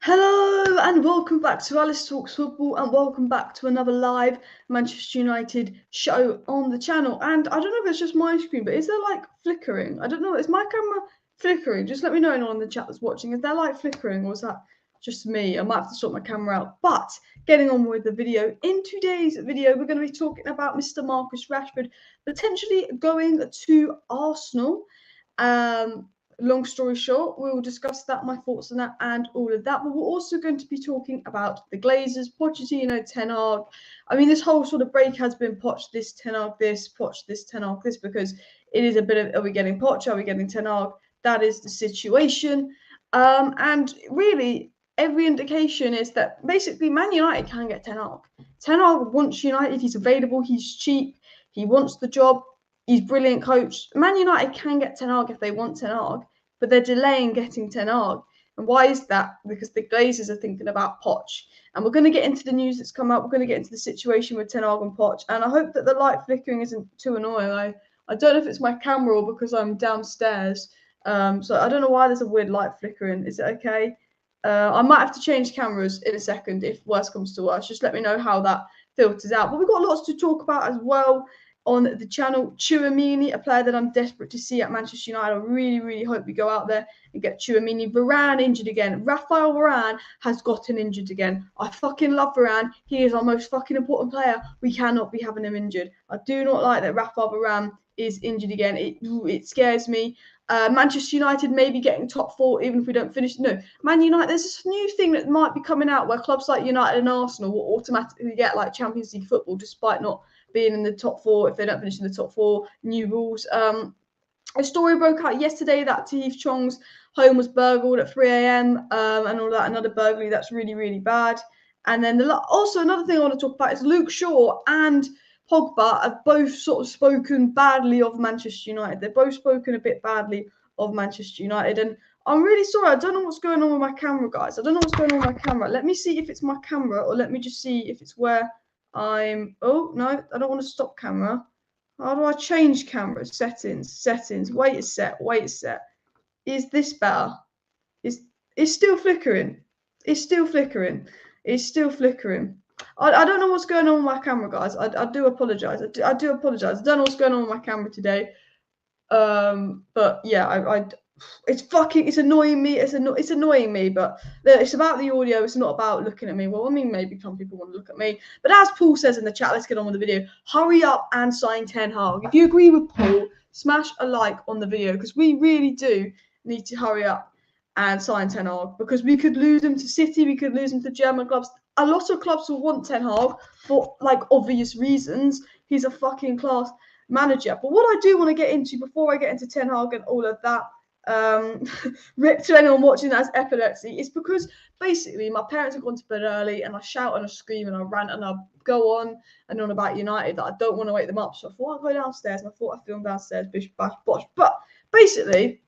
Hello and welcome back to Alice Talks Football and welcome back to another live Manchester United show on the channel. And I don't know if it's just my screen, but is there like flickering? I don't know. Is my camera flickering? Just let me know anyone in the chat that's watching. Is there like flickering or is that just me? I might have to sort my camera out. But getting on with the video. In today's video, we're going to be talking about Mr. Marcus Rashford potentially going to Arsenal. Long story short, we will discuss that, my thoughts on that and all of that. But we're also going to be talking about the Glazers, Pochettino, Ten Hag. I mean, this whole sort of break has been Poch this, Ten Hag this, Poch this, Ten Hag this, because it is a bit of, are we getting Poch, are we getting Ten Hag? That is the situation. And really, every indication is that basically Man United can get Ten Hag. Ten Hag wants United, he's available, he's cheap, he wants the job. He's a brilliant coach. Man United can get Ten Hag if they want Ten Hag, but they're delaying getting Ten Hag. And why is that? Because the Glazers are thinking about Poch. And we're going to get into the news that's come out. We're going to get into the situation with Ten Hag and Poch. And I hope that the light flickering isn't too annoying. I don't know if it's my camera or because I'm downstairs. So I don't know why there's a weird light flickering. Is it okay? I might have to change cameras in a second if worse comes to worse. Just let me know how that filters out. But we've got lots to talk about as well on the channel. Tchouaméni, a player that I'm desperate to see at Manchester United. I really, really hope we go out there and get Tchouaméni. Varane injured again. Raphael Varane has gotten injured again. I fucking love Varane. He is our most fucking important player. We cannot be having him injured. I do not like that Raphael Varane is injured again. It scares me. Manchester United may be getting top 4 even if we don't finish. No, Man United, there's this new thing that might be coming out where clubs like United and Arsenal will automatically get like Champions League football despite not being in the top 4 if they don't finish in the top 4. New rules. A story broke out yesterday that Tahith Chong's home was burgled at 3 a.m. And all that. Another burglary that's really, really bad. And then also another thing I want to talk about is Luke Shaw and Pogba have both sort of spoken badly of Manchester United. They've both spoken a bit badly of Manchester United. And I'm really sorry. I don't know what's going on with my camera, guys. I don't know what's going on with my camera. Let me see if it's my camera or let me just see if it's where oh, no, I don't want to stop camera. How do I change camera? Settings. Wait a sec. Is this better? It's still flickering. It's still flickering. I don't know what's going on with my camera, guys. I do apologize. I do apologize. I don't know what's going on with my camera today. But yeah, it's annoying me. It's annoying me, but it's about the audio. It's not about looking at me. Well, I mean, maybe some people want to look at me. But as Paul says in the chat, let's get on with the video. Hurry up and sign Ten Hag. If you agree with Paul, smash a like on the video because we really do need to hurry up and sign Ten Hag because we could lose him to City. We could lose him to German clubs. A lot of clubs will want Ten Hag for like obvious reasons. He's a fucking class manager. But what I do want to get into before I get into Ten Hag and all of that, rip to anyone watching that has epilepsy, it's because basically my parents have gone to bed early and I shout and I scream and I rant and I go on and on about United that I don't want to wake them up. So I thought I'd go downstairs and I thought I'd film downstairs, bish, bash, bosh. But basically,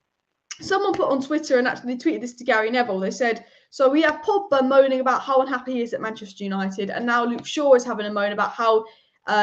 someone put on Twitter and actually tweeted this to Gary Neville. They said, so we have Pogba moaning about how unhappy he is at Manchester United, and now Luke Shaw is having a moan about how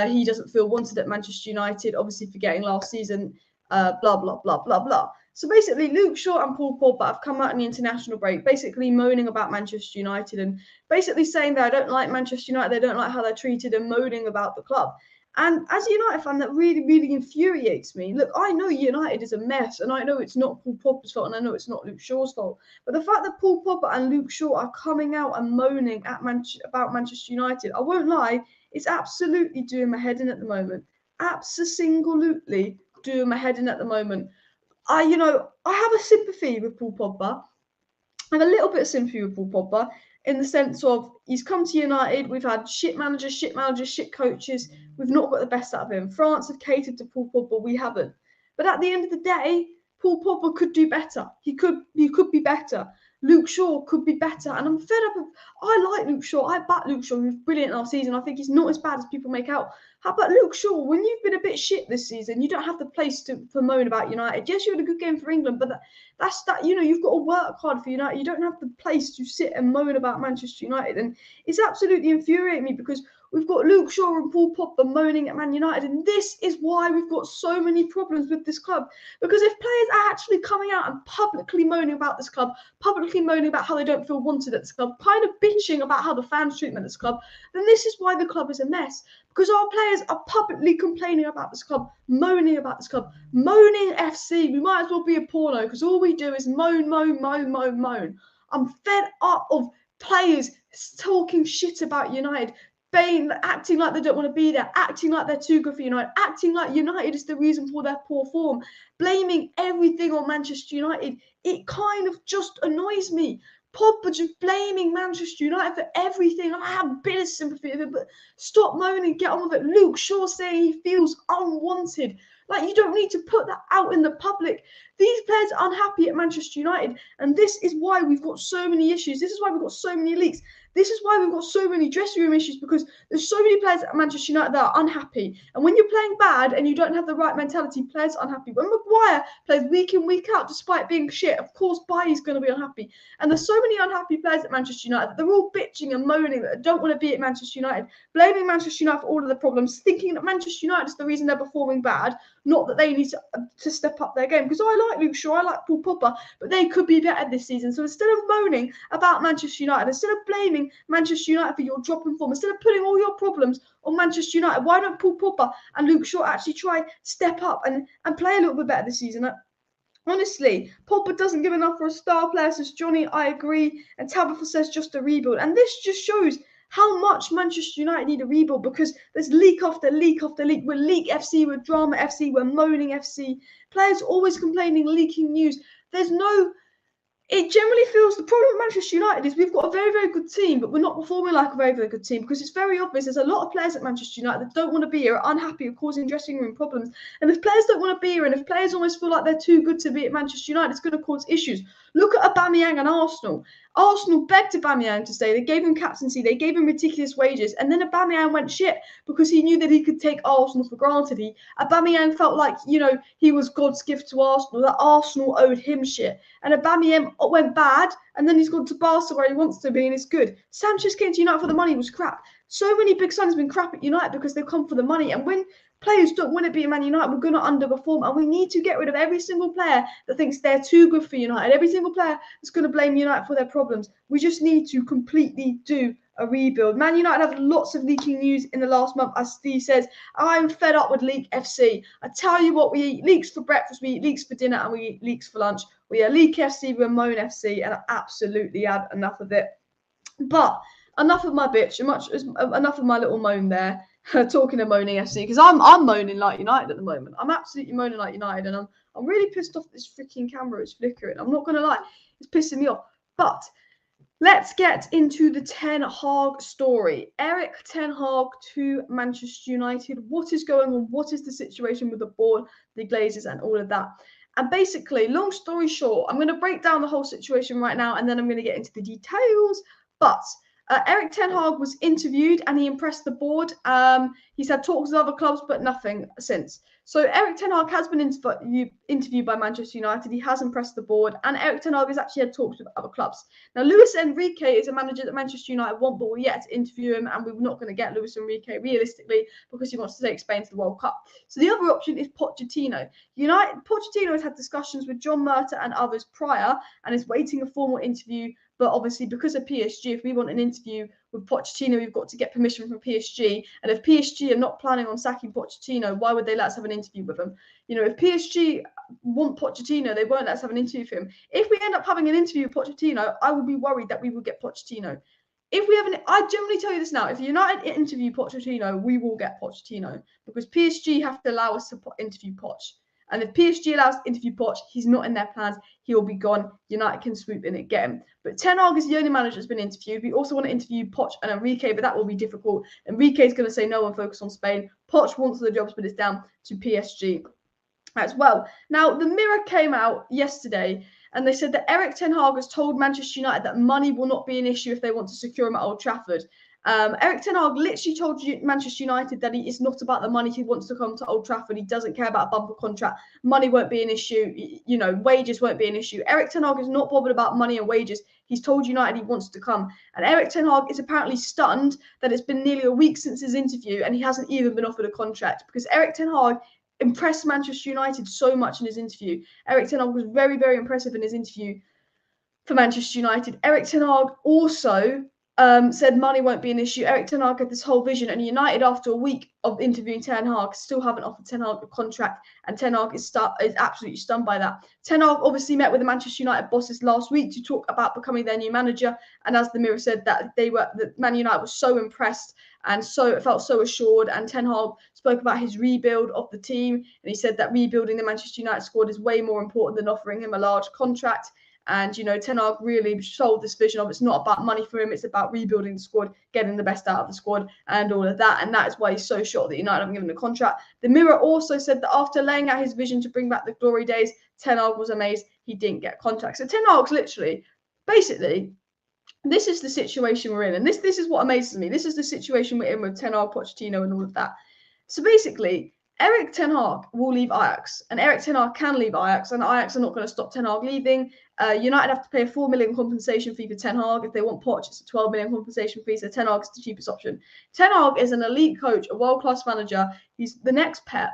he doesn't feel wanted at Manchester United, obviously forgetting last season, blah, blah, blah, blah, blah. So basically, Luke Shaw and Paul Pogba have come out in the international break, basically moaning about Manchester United and basically saying that I don't like Manchester United, they don't like how they're treated and moaning about the club. And as a United fan, that really, really infuriates me. Look, I know United is a mess, and I know it's not Paul Pogba's fault, and I know it's not Luke Shaw's fault. But the fact that Paul Pogba and Luke Shaw are coming out and moaning at about Manchester United, I won't lie, it's absolutely doing my head in at the moment. Absolutely doing my head in at the moment. I have a sympathy with Paul Pogba. I have a little bit of sympathy with Paul Pogba in the sense of he's come to United. We've had shit managers, shit coaches. We've not got the best out of him. France have catered to Paul Pogba. We haven't. But at the end of the day, Paul Pogba could do better. He could be better. Luke Shaw could be better. And I'm fed up of... I like Luke Shaw. I back Luke Shaw. He was brilliant last season. I think he's not as bad as people make out. How about Luke Shaw? When you've been a bit shit this season, you don't have the place to moan about United. Yes, you had a good game for England, but that's you've got to work hard for United. You don't have the place to sit and moan about Manchester United. And it's absolutely infuriating me because We've got Luke Shaw and Paul Pogba moaning at Man United, and this is why we've got so many problems with this club. Because if players are actually coming out and publicly moaning about this club, publicly moaning about how they don't feel wanted at this club, kind of bitching about how the fans treat them at this club, then this is why the club is a mess. Because our players are publicly complaining about this club, moaning about this club, moaning FC. We might as well be a porno because all we do is moan, moan, moan, moan, moan. I'm fed up of players talking shit about United, acting like they don't want to be there, acting like they're too good for United, acting like United is the reason for their poor form, blaming everything on Manchester United. It kind of just annoys me. Pogba just blaming Manchester United for everything. I have a bit of sympathy with him, but stop moaning, get on with it. Luke Shaw saying he feels unwanted. Like, you don't need to put that out in the public. These players are unhappy at Manchester United, and this is why we've got so many issues. This is why we've got so many leaks. This is why we've got so many dressing room issues, because there's so many players at Manchester United that are unhappy. And when you're playing bad and you don't have the right mentality, players are unhappy. When Maguire plays week in, week out, despite being shit, of course, Bailly's going to be unhappy. And there's so many unhappy players at Manchester United that they're all bitching and moaning that they don't want to be at Manchester United, blaming Manchester United for all of the problems, thinking that Manchester United is the reason they're performing bad, not that they need to step up their game. Because I like Luke Shaw, I like Paul Pogba, but they could be better this season. So instead of moaning about Manchester United, instead of blaming Manchester United for your drop in form, instead of putting all your problems on Manchester United, why don't Paul Pogba and Luke Shaw actually try step up and play a little bit better this season? Honestly, Pogba doesn't give enough for a star player, says Johnny. I agree. And Tabitha says just a rebuild. And this just shows how much Manchester United need a rebuild, because there's leak after leak after leak. We're leak FC, we're drama FC, we're moaning FC. Players always complaining, leaking news. It generally feels the problem with Manchester United is we've got a very, very good team, but we're not performing like a very, very good team, because it's very obvious there's a lot of players at Manchester United that don't want to be here, are unhappy, are causing dressing room problems. And if players don't want to be here, and if players almost feel like they're too good to be at Manchester United, it's going to cause issues. Look at Aubameyang and Arsenal. Arsenal begged Aubameyang to stay. They gave him captaincy. They gave him ridiculous wages. And then Aubameyang went shit because he knew that he could take Arsenal for granted. Aubameyang felt like, he was God's gift to Arsenal, that Arsenal owed him shit. And Aubameyang went bad, and then he's gone to Barca where he wants to be, and it's good. Sanchez came to United for the money, was crap. So many big signings have been crap at United because they've come for the money. And when players don't want to be at Man United, we're going to underperform, and we need to get rid of every single player that thinks they're too good for United, every single player that's going to blame United for their problems. We just need to completely do a rebuild. Man United have lots of leaking news in the last month. As Steve says, I'm fed up with leak FC. I tell you what, we eat leaks for breakfast, we eat leaks for dinner, and we eat leaks for lunch. We are leak FC, we're moan FC, and I absolutely had enough of it. But enough of my bitch, enough of my little moan there. Talking of moaning FC, because I'm moaning like United at the moment. I'm absolutely moaning like United, and I'm really pissed off that this freaking camera is flickering. I'm not going to lie, it's pissing me off. But let's get into the Ten Hag story. ERIK Ten Hag to Manchester United. What is going on? What is the situation with the board, the Glazers, and all of that? And basically, long story short, I'm going to break down the whole situation right now, and then I'm going to get into the details. But ERIK Ten Hag was interviewed, and he impressed the board. He's had talks with other clubs, but nothing since. So ERIK Ten Hag has been interviewed by Manchester United. He has impressed the board, and ERIK Ten Hag has actually had talks with other clubs. Now, Luis Enrique is a manager that Manchester United want, but we're yet to interview him, and we're not going to get Luis Enrique realistically because he wants to take Spain to the World Cup. So the other option is Pochettino. Pochettino has had discussions with John Murtough and others prior, and is waiting a formal interview. But obviously, because of PSG, if we want an interview with Pochettino, we've got to get permission from PSG. And if PSG are not planning on sacking Pochettino, why would they let us have an interview with him? If PSG want Pochettino, they won't let us have an interview with him. If we end up having an interview with Pochettino, I would be worried that we will get Pochettino. I generally tell you this now, if United interview Pochettino, we will get Pochettino, because PSG have to allow us to interview Poch. And if PSG allows to interview Poch, he's not in their plans. He'll be gone. United can swoop in and get him. But Ten Hag is the only manager that's been interviewed. We also want to interview Poch and Enrique, but that will be difficult. Enrique is going to say no and focus on Spain. Poch wants the jobs, but it's down to PSG as well. Now, the Mirror came out yesterday, and they said that ERIK Ten Hag has told Manchester United that money will not be an issue if they want to secure him at Old Trafford. Erik ten Hag literally told Manchester United that it's not about the money. He wants to come to Old Trafford. He doesn't care about a bumper contract. Money won't be an issue. You know, wages won't be an issue. Erik ten Hag is not bothered about money and wages. He's told United he wants to come. And Erik ten Hag is apparently stunned that it's been nearly a week since his interview and he hasn't even been offered a contract, because Erik ten Hag impressed Manchester United so much in his interview. Erik ten Hag was very, very impressive in his interview for Manchester United. Erik ten Hag also said money won't be an issue. Erik ten Hag had this whole vision, and United, after a week of interviewing Ten Hag, still haven't offered Ten Hag a contract, and Ten Hag is absolutely stunned by that. Ten Hag obviously met with the Manchester United bosses last week to talk about becoming their new manager, and as the Mirror said, that Man United was so impressed and felt so assured. And Ten Hag spoke about his rebuild of the team, and he said that rebuilding the Manchester United squad is way more important than offering him a large contract. And, you know, Ten Hag really sold this vision of it's not about money for him, it's about rebuilding the squad, getting the best out of the squad and all of that. And that is why he's so shocked that United haven't given him a contract. The Mirror also said that after laying out his vision to bring back the glory days, Ten Hag was amazed he didn't get a contract. So Ten Hag's literally, basically, this is the situation we're in. And this is what amazes me. This is the situation we're in with Ten Hag, Pochettino and all of that. So basically, Erik ten Hag will leave Ajax, and Erik ten Hag can leave Ajax, and Ajax are not going to stop Ten Hag leaving. United have to pay a 4 million compensation fee for Ten Hag. If they want Poch, it's a 12 million compensation fee, so Ten Hag is the cheapest option. Ten Hag is an elite coach, a world-class manager. He's the next Pep,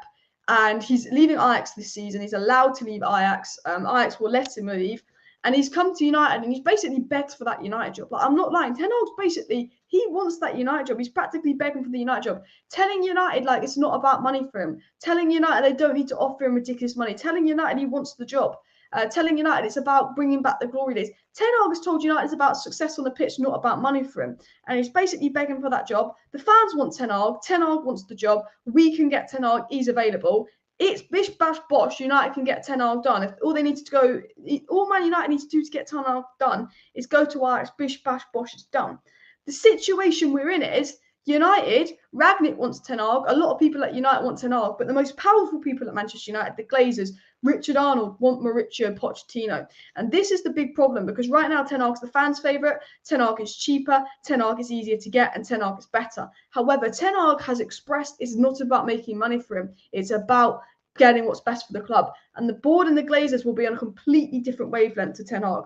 and he's leaving Ajax this season. He's allowed to leave Ajax. Ajax will let him leave. And he's come to United and he's basically begged for that United job. Like, I'm not lying. Ten Hag's basically, he wants that United job. He's practically begging for the United job. Telling United, like, it's not about money for him. Telling United they don't need to offer him ridiculous money. Telling United he wants the job. Telling United it's about bringing back the glory days. Ten Hag has told United it's about success on the pitch, not about money for him. And he's basically begging for that job. The fans want Ten Hag. Ten Hag wants the job. We can get Ten Hag. He's available. It's bish bash bosh. United can get Ten Hag done. If all they need to go, all Man United needs to do to get Ten Hag done is go to Ajax. Bish bash bosh. It's done. The situation we're in is United. Rangnick wants Ten Hag. A lot of people at United want Ten Hag, but the most powerful people at Manchester United, the Glazers, Richard Arnold, want Mauricio Pochettino. And this is the big problem, because right now Ten Hag's the fans' favourite. Ten Hag is cheaper. Ten Hag is easier to get, and Ten Hag is better. However, Ten Hag has expressed it's not about making money for him. It's about getting what's best for the club. And the board and the Glazers will be on a completely different wavelength to Ten Hag.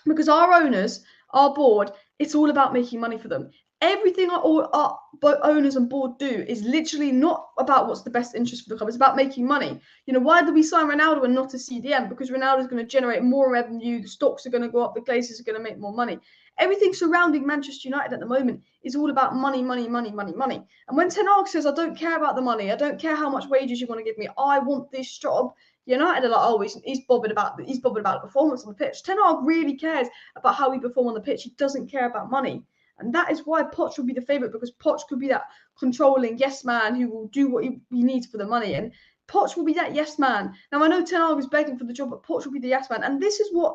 Because our owners, our board, it's all about making money for them. Everything our owners and board do is literally not about what's the best interest for the club. It's about making money. You know, why did we sign Ronaldo and not a CDM? Because Ronaldo is going to generate more revenue. The stocks are going to go up. The Glazers are going to make more money. Everything surrounding Manchester United at the moment is all about money, money, money, money, money. And when Ten Hag says, I don't care about the money, I don't care how much wages you want to give me, I want this job, United are like, oh, he's bothered about the performance on the pitch. Ten Hag really cares about how we perform on the pitch. He doesn't care about money. And that is why Poch will be the favourite, because Poch could be that controlling yes man who will do what he needs for the money. And Poch will be that yes man. Now, I know Ten Hag is begging for the job, but Poch will be the yes man. And this is what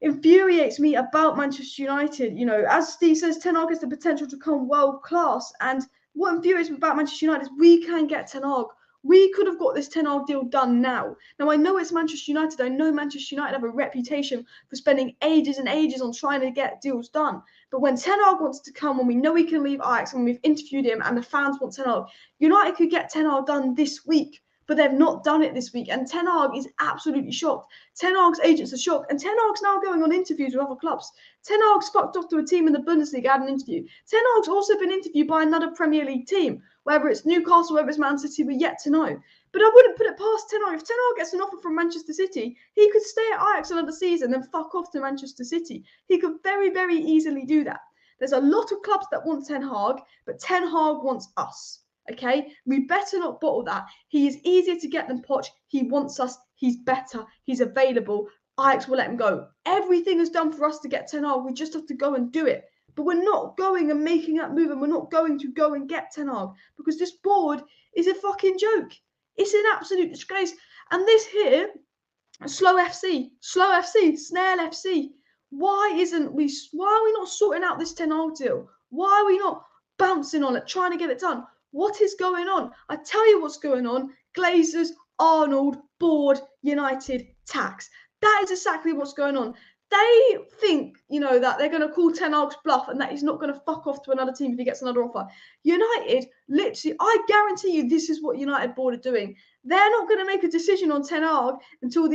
infuriates me about Manchester United. You know, as Steve says, Ten Hag has the potential to become world class. And what infuriates me about Manchester United is we can get Ten Hag. We could have got this Ten Hag deal done now. Now, I know it's Manchester United. I know Manchester United have a reputation for spending ages and ages on trying to get deals done. But when Ten Hag wants to come, when we know he can leave Ajax, and we've interviewed him and the fans want Ten Hag, United could get Ten Hag done this week. But they've not done it this week. And Ten Hag is absolutely shocked. Ten Hag's agents are shocked. And Ten Hag's now going on interviews with other clubs. Ten Hag's fucked off to a team in the Bundesliga, had an interview. Ten Hag's also been interviewed by another Premier League team. Whether it's Newcastle, whether it's Man City, we're yet to know. But I wouldn't put it past Ten Hag. If Ten Hag gets an offer from Manchester City, he could stay at Ajax another season and fuck off to Manchester City. He could very, very easily do that. There's a lot of clubs that want Ten Hag, but Ten Hag wants us. Okay, we better not bottle that. He is easier to get than Poch. He wants us. He's better. He's available. Ajax will let him go. Everything is done for us to get Ten Hag. We just have to go and do it. But we're not going and making that move, and we're not going to go and get Ten Hag, because this board is a fucking joke. It's an absolute disgrace. And this here, Slow FC, Snail FC. Why are we not sorting out this Ten Hag deal? Why are we not bouncing on it, trying to get it done? What is going on? I tell you what's going on. Glazers, Arnold, board, United, tax. That is exactly what's going on. they think, that they're going to call Ten Hag's bluff and that he's not going to fuck off to another team if he gets another offer. United, literally, I guarantee you this is what United board are doing. They're not going to make a decision on Ten Hag until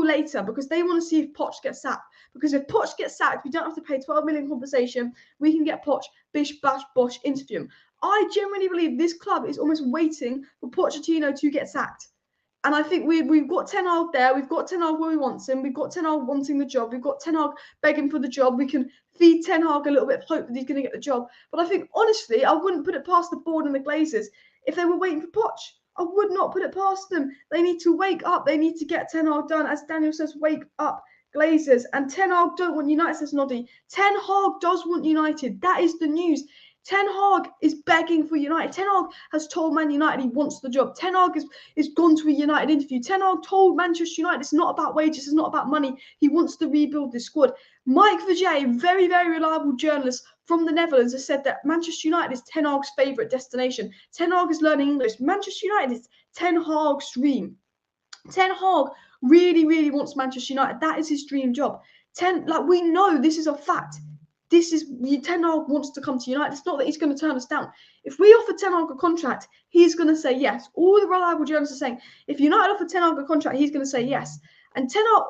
later, because they want to see if Poch gets sacked. Because if Poch gets sacked, we don't have to pay 12 million compensation. We can get Poch, bish, bash, bosh, interview him. I genuinely believe this club is almost waiting for Pochettino to get sacked. And I think we've got Ten Hag there. We've got Ten Hag where we want him. We've got Ten Hag wanting the job. We've got Ten Hag begging for the job. We can feed Ten Hag a little bit of hope that he's going to get the job. But I think, honestly, I wouldn't put it past the board and the Glazers if they were waiting for Poch. I would not put it past them. They need to wake up. They need to get Ten Hag done. As Daniel says, wake up, Glazers. And Ten Hag don't want United, says Noddy. Ten Hag does want United. That is the news. Ten Hag is begging for United. Ten Hag has told Man United he wants the job. Ten Hag is gone to a United interview. Ten Hag told Manchester United it's not about wages, it's not about money. He wants to rebuild this squad. Mike Vijay, very, very reliable journalist from the Netherlands, has said that Manchester United is Ten Hag's favourite destination. Ten Hag is learning English. Manchester United is Ten Hag's dream. Ten Hag really, really wants Manchester United. That is his dream job. We know this is a fact. Ten Hag wants to come to United. It's not that he's going to turn us down. If we offer Ten Hag a contract, he's going to say yes. All the reliable journalists are saying, if United offer Ten Hag a contract, he's going to say yes. And Ten Hag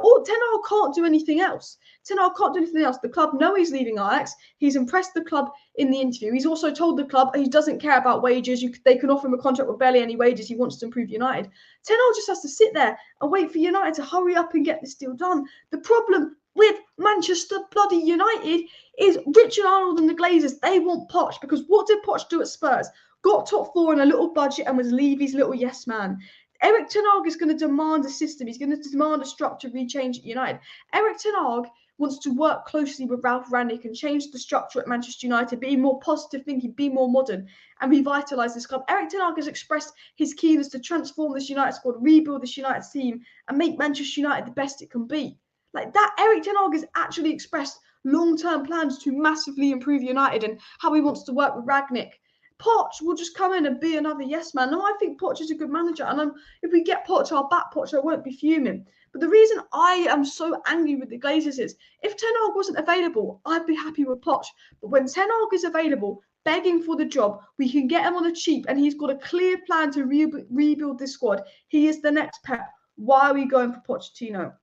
can't do anything else. Ten Hag can't do anything else. The club know he's leaving Ajax. He's impressed the club in the interview. He's also told the club he doesn't care about wages. They can offer him a contract with barely any wages. He wants to improve United. Ten Hag just has to sit there and wait for United to hurry up and get this deal done. The problem with Manchester bloody United is Richard Arnold and the Glazers. They want Poch, because what did Poch do at Spurs? Got top four in a little budget and was Levy's little yes man. Erik Ten Hag is going to demand a system. He's going to demand a structure rechange at United. Erik Ten Hag wants to work closely with Ralf Rangnick and change the structure at Manchester United, be more positive thinking, be more modern, and revitalise this club. Erik Ten Hag has expressed his keenness to transform this United squad, rebuild this United team, and make Manchester United the best it can be. Like that, Erik Ten Hag has actually expressed long-term plans to massively improve United and how he wants to work with Rangnick. Poch will just come in and be another yes man. No, I think Poch is a good manager, and if we get Poch, I'll back Poch. I won't be fuming. But the reason I am so angry with the Glazers is, if Ten Hag wasn't available, I'd be happy with Poch. But when Ten Hag is available, begging for the job, we can get him on the cheap, and he's got a clear plan to rebuild this squad. He is the next Pep. Why are we going for Pochettino?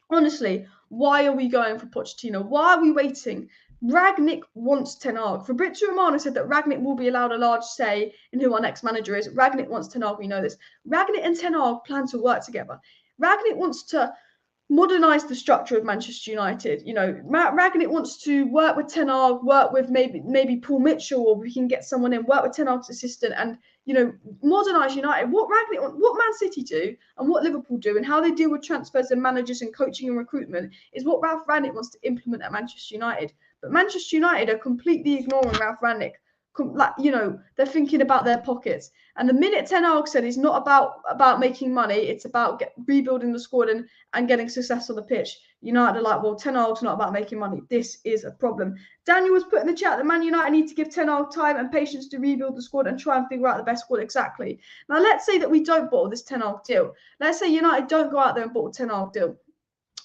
Honestly, why are we going for Pochettino? Why are we waiting? Rangnick wants Ten Hag. Fabrizio Romano said that Rangnick will be allowed a large say in who our next manager is. Rangnick wants Ten Hag, we know this. Rangnick and Ten Hag plan to work together. Rangnick wants to modernise the structure of Manchester United. Rangnick wants to work with Ten Hag, work with maybe Paul Mitchell, or we can get someone in, work with Ten Hag's assistant, and modernise United. What Man City do and what Liverpool do and how they deal with transfers and managers and coaching and recruitment is what Ralf Rangnick wants to implement at Manchester United. But Manchester United are completely ignoring Ralf Rangnick. They're thinking about their pockets. And the minute Ten Hag said it's not about making money, it's about rebuilding the squad and getting success on the pitch, United are like, well, Ten Hag's not about making money. This is a problem. Daniel was put in the chat that Man United need to give Ten Hag time and patience to rebuild the squad and try and figure out the best squad. Exactly. Now, let's say that we don't bottle this Ten Hag deal. Let's say United don't go out there and bottle Ten Hag deal.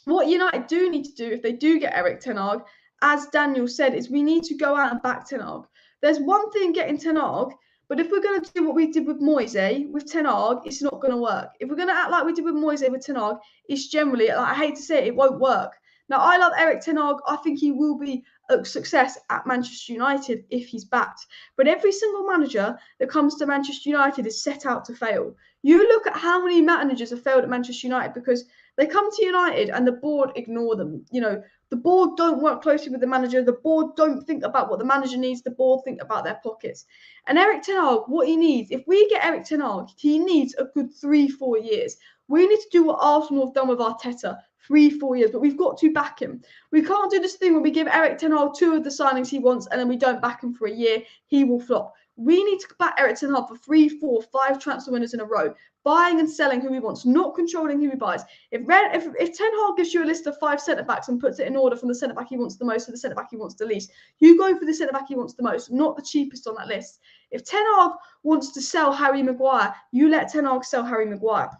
What United do need to do, if they do get Erik Ten Hag, as Daniel said, is we need to go out and back Ten Hag. There's one thing getting Ten Hag, but if we're going to do what we did with Moise with Ten Hag, it's not going to work. If we're going to act like we did with Moise with Ten Hag, it's generally, I hate to say it, it won't work. Now, I love Erik Ten Hag. I think he will be a success at Manchester United if he's backed. But every single manager that comes to Manchester United is set out to fail. You look at how many managers have failed at Manchester United because they come to United and the board ignore them. The board don't work closely with the manager. The board don't think about what the manager needs. The board think about their pockets. And Erik Ten Hag, what he needs, if we get Erik Ten Hag, he needs a good 3-4 years. We need to do what Arsenal have done with Arteta, 3-4 years, but we've got to back him. We can't do this thing where we give Erik Ten Hag 2 of the signings he wants and then we don't back him for a year. He will flop. We need to back Erik Ten Hag for 3, 4, 5 transfer winners in a row, buying and selling who he wants, not controlling who he buys. If Ten Hag gives you a list of 5 centre-backs and puts it in order from the centre-back he wants the most to the centre-back he wants the least, you go for the centre-back he wants the most, not the cheapest on that list. If Ten Hag wants to sell Harry Maguire, you let Ten Hag sell Harry Maguire.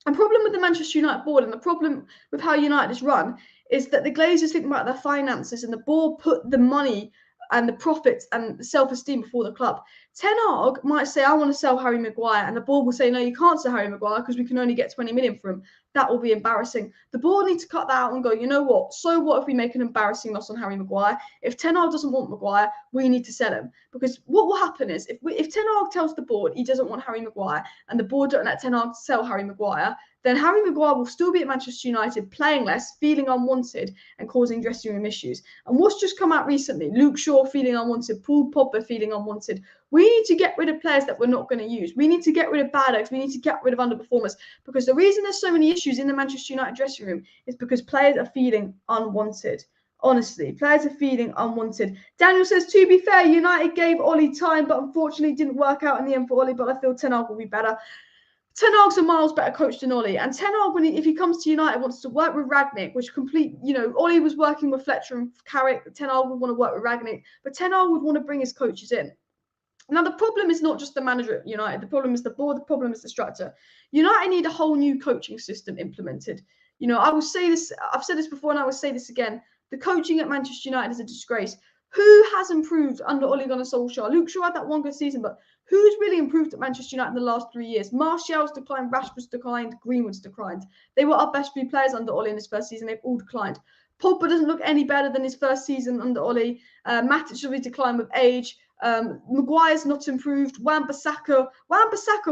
A problem with the Manchester United board and the problem with how United is run is that the Glazers think about their finances and the board put the money and the profits and the self-esteem before the club. Ten Hag might say, I want to sell Harry Maguire, and the board will say, no, you can't sell Harry Maguire because we can only get 20 million for him. That will be embarrassing. The board need to cut that out and go, you know what? So what if we make an embarrassing loss on Harry Maguire? If Ten Hag doesn't want Maguire, we need to sell him. Because what will happen is if Ten Hag tells the board he doesn't want Harry Maguire and the board don't let Ten Hag sell Harry Maguire, then Harry Maguire will still be at Manchester United, playing less, feeling unwanted, and causing dressing room issues. And what's just come out recently, Luke Shaw feeling unwanted, Paul Pogba feeling unwanted. We need to get rid of players that we're not going to use. We need to get rid of bad eggs. We need to get rid of underperformers. Because the reason there's so many issues in the Manchester United dressing room is because players are feeling unwanted. Honestly, players are feeling unwanted. Daniel says, to be fair, United gave Ollie time, but unfortunately it didn't work out in the end for Ollie, but I feel Ten Hag will be better. Ten Hag's a miles better coach than Ollie. And Ten Hag, if he comes to United, wants to work with Rangnick, which Ollie was working with Fletcher and Carrick. Ten Hag would want to work with Rangnick, but Ten Hag would want to bring his coaches in. Now, the problem is not just the manager at United. The problem is the board. The problem is the structure. United need a whole new coaching system implemented. I will say this. I've said this before and I will say this again. The coaching at Manchester United is a disgrace. Who has improved under Ole Gunnar Solskjaer? Luke Shaw had that one good season, but who's really improved at Manchester United in the last 3 years? Martial's declined, Rashford's declined, Greenwood's declined. They were our best 3 players under Ole in his first season. They've all declined. Pogba doesn't look any better than his first season under Ole. Matic really declined with age. Maguire's not improved. Wan-Bissaka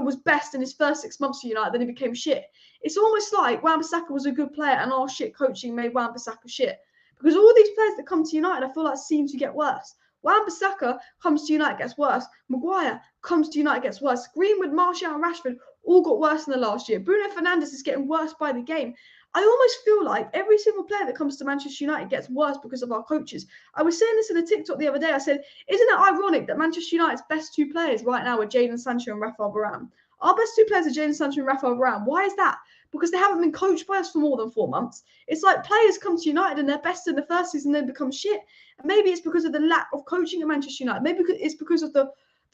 was best in his first 6 months for United, then he became shit. It's almost like Wan-Bissaka was a good player and our shit coaching made Wan-Bissaka shit. Because all these players that come to United, I feel like seem to get worse. Wan-Bissaka comes to United, gets worse. Maguire comes to United, gets worse. Greenwood, Martial and Rashford all got worse in the last year. Bruno Fernandes is getting worse by the game. I almost feel like every single player that comes to Manchester United gets worse because of our coaches. I was saying this in a TikTok the other day. I said, isn't it ironic that Manchester United's best 2 players right now are Jadon Sancho and Rafael Varane? Our best 2 players are Jadon Sancho and Rafael Varane. Why is that? Because they haven't been coached by us for more than 4 months. It's like players come to United and they're best in the first season, then become shit. And maybe it's because of the lack of coaching at Manchester United. Maybe it's because of the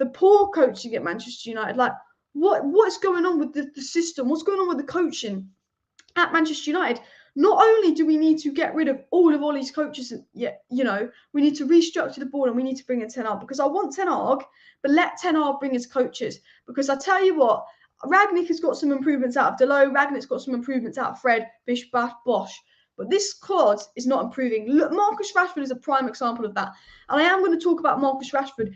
poor coaching at Manchester United. Like, what's going on with the system? What's going on with the coaching at Manchester United? Not only do we need to get rid of all of Ollie's coaches, we need to restructure the board and we need to bring in Ten Hag. Because I want Ten Hag, but let Ten Hag bring his coaches. Because I tell you what, Rangnick has got some improvements out of Delo. Rangnick's got some improvements out of Fred, Bischbach, Bosch. But this squad is not improving. Look, Marcus Rashford is a prime example of that. And I am going to talk about Marcus Rashford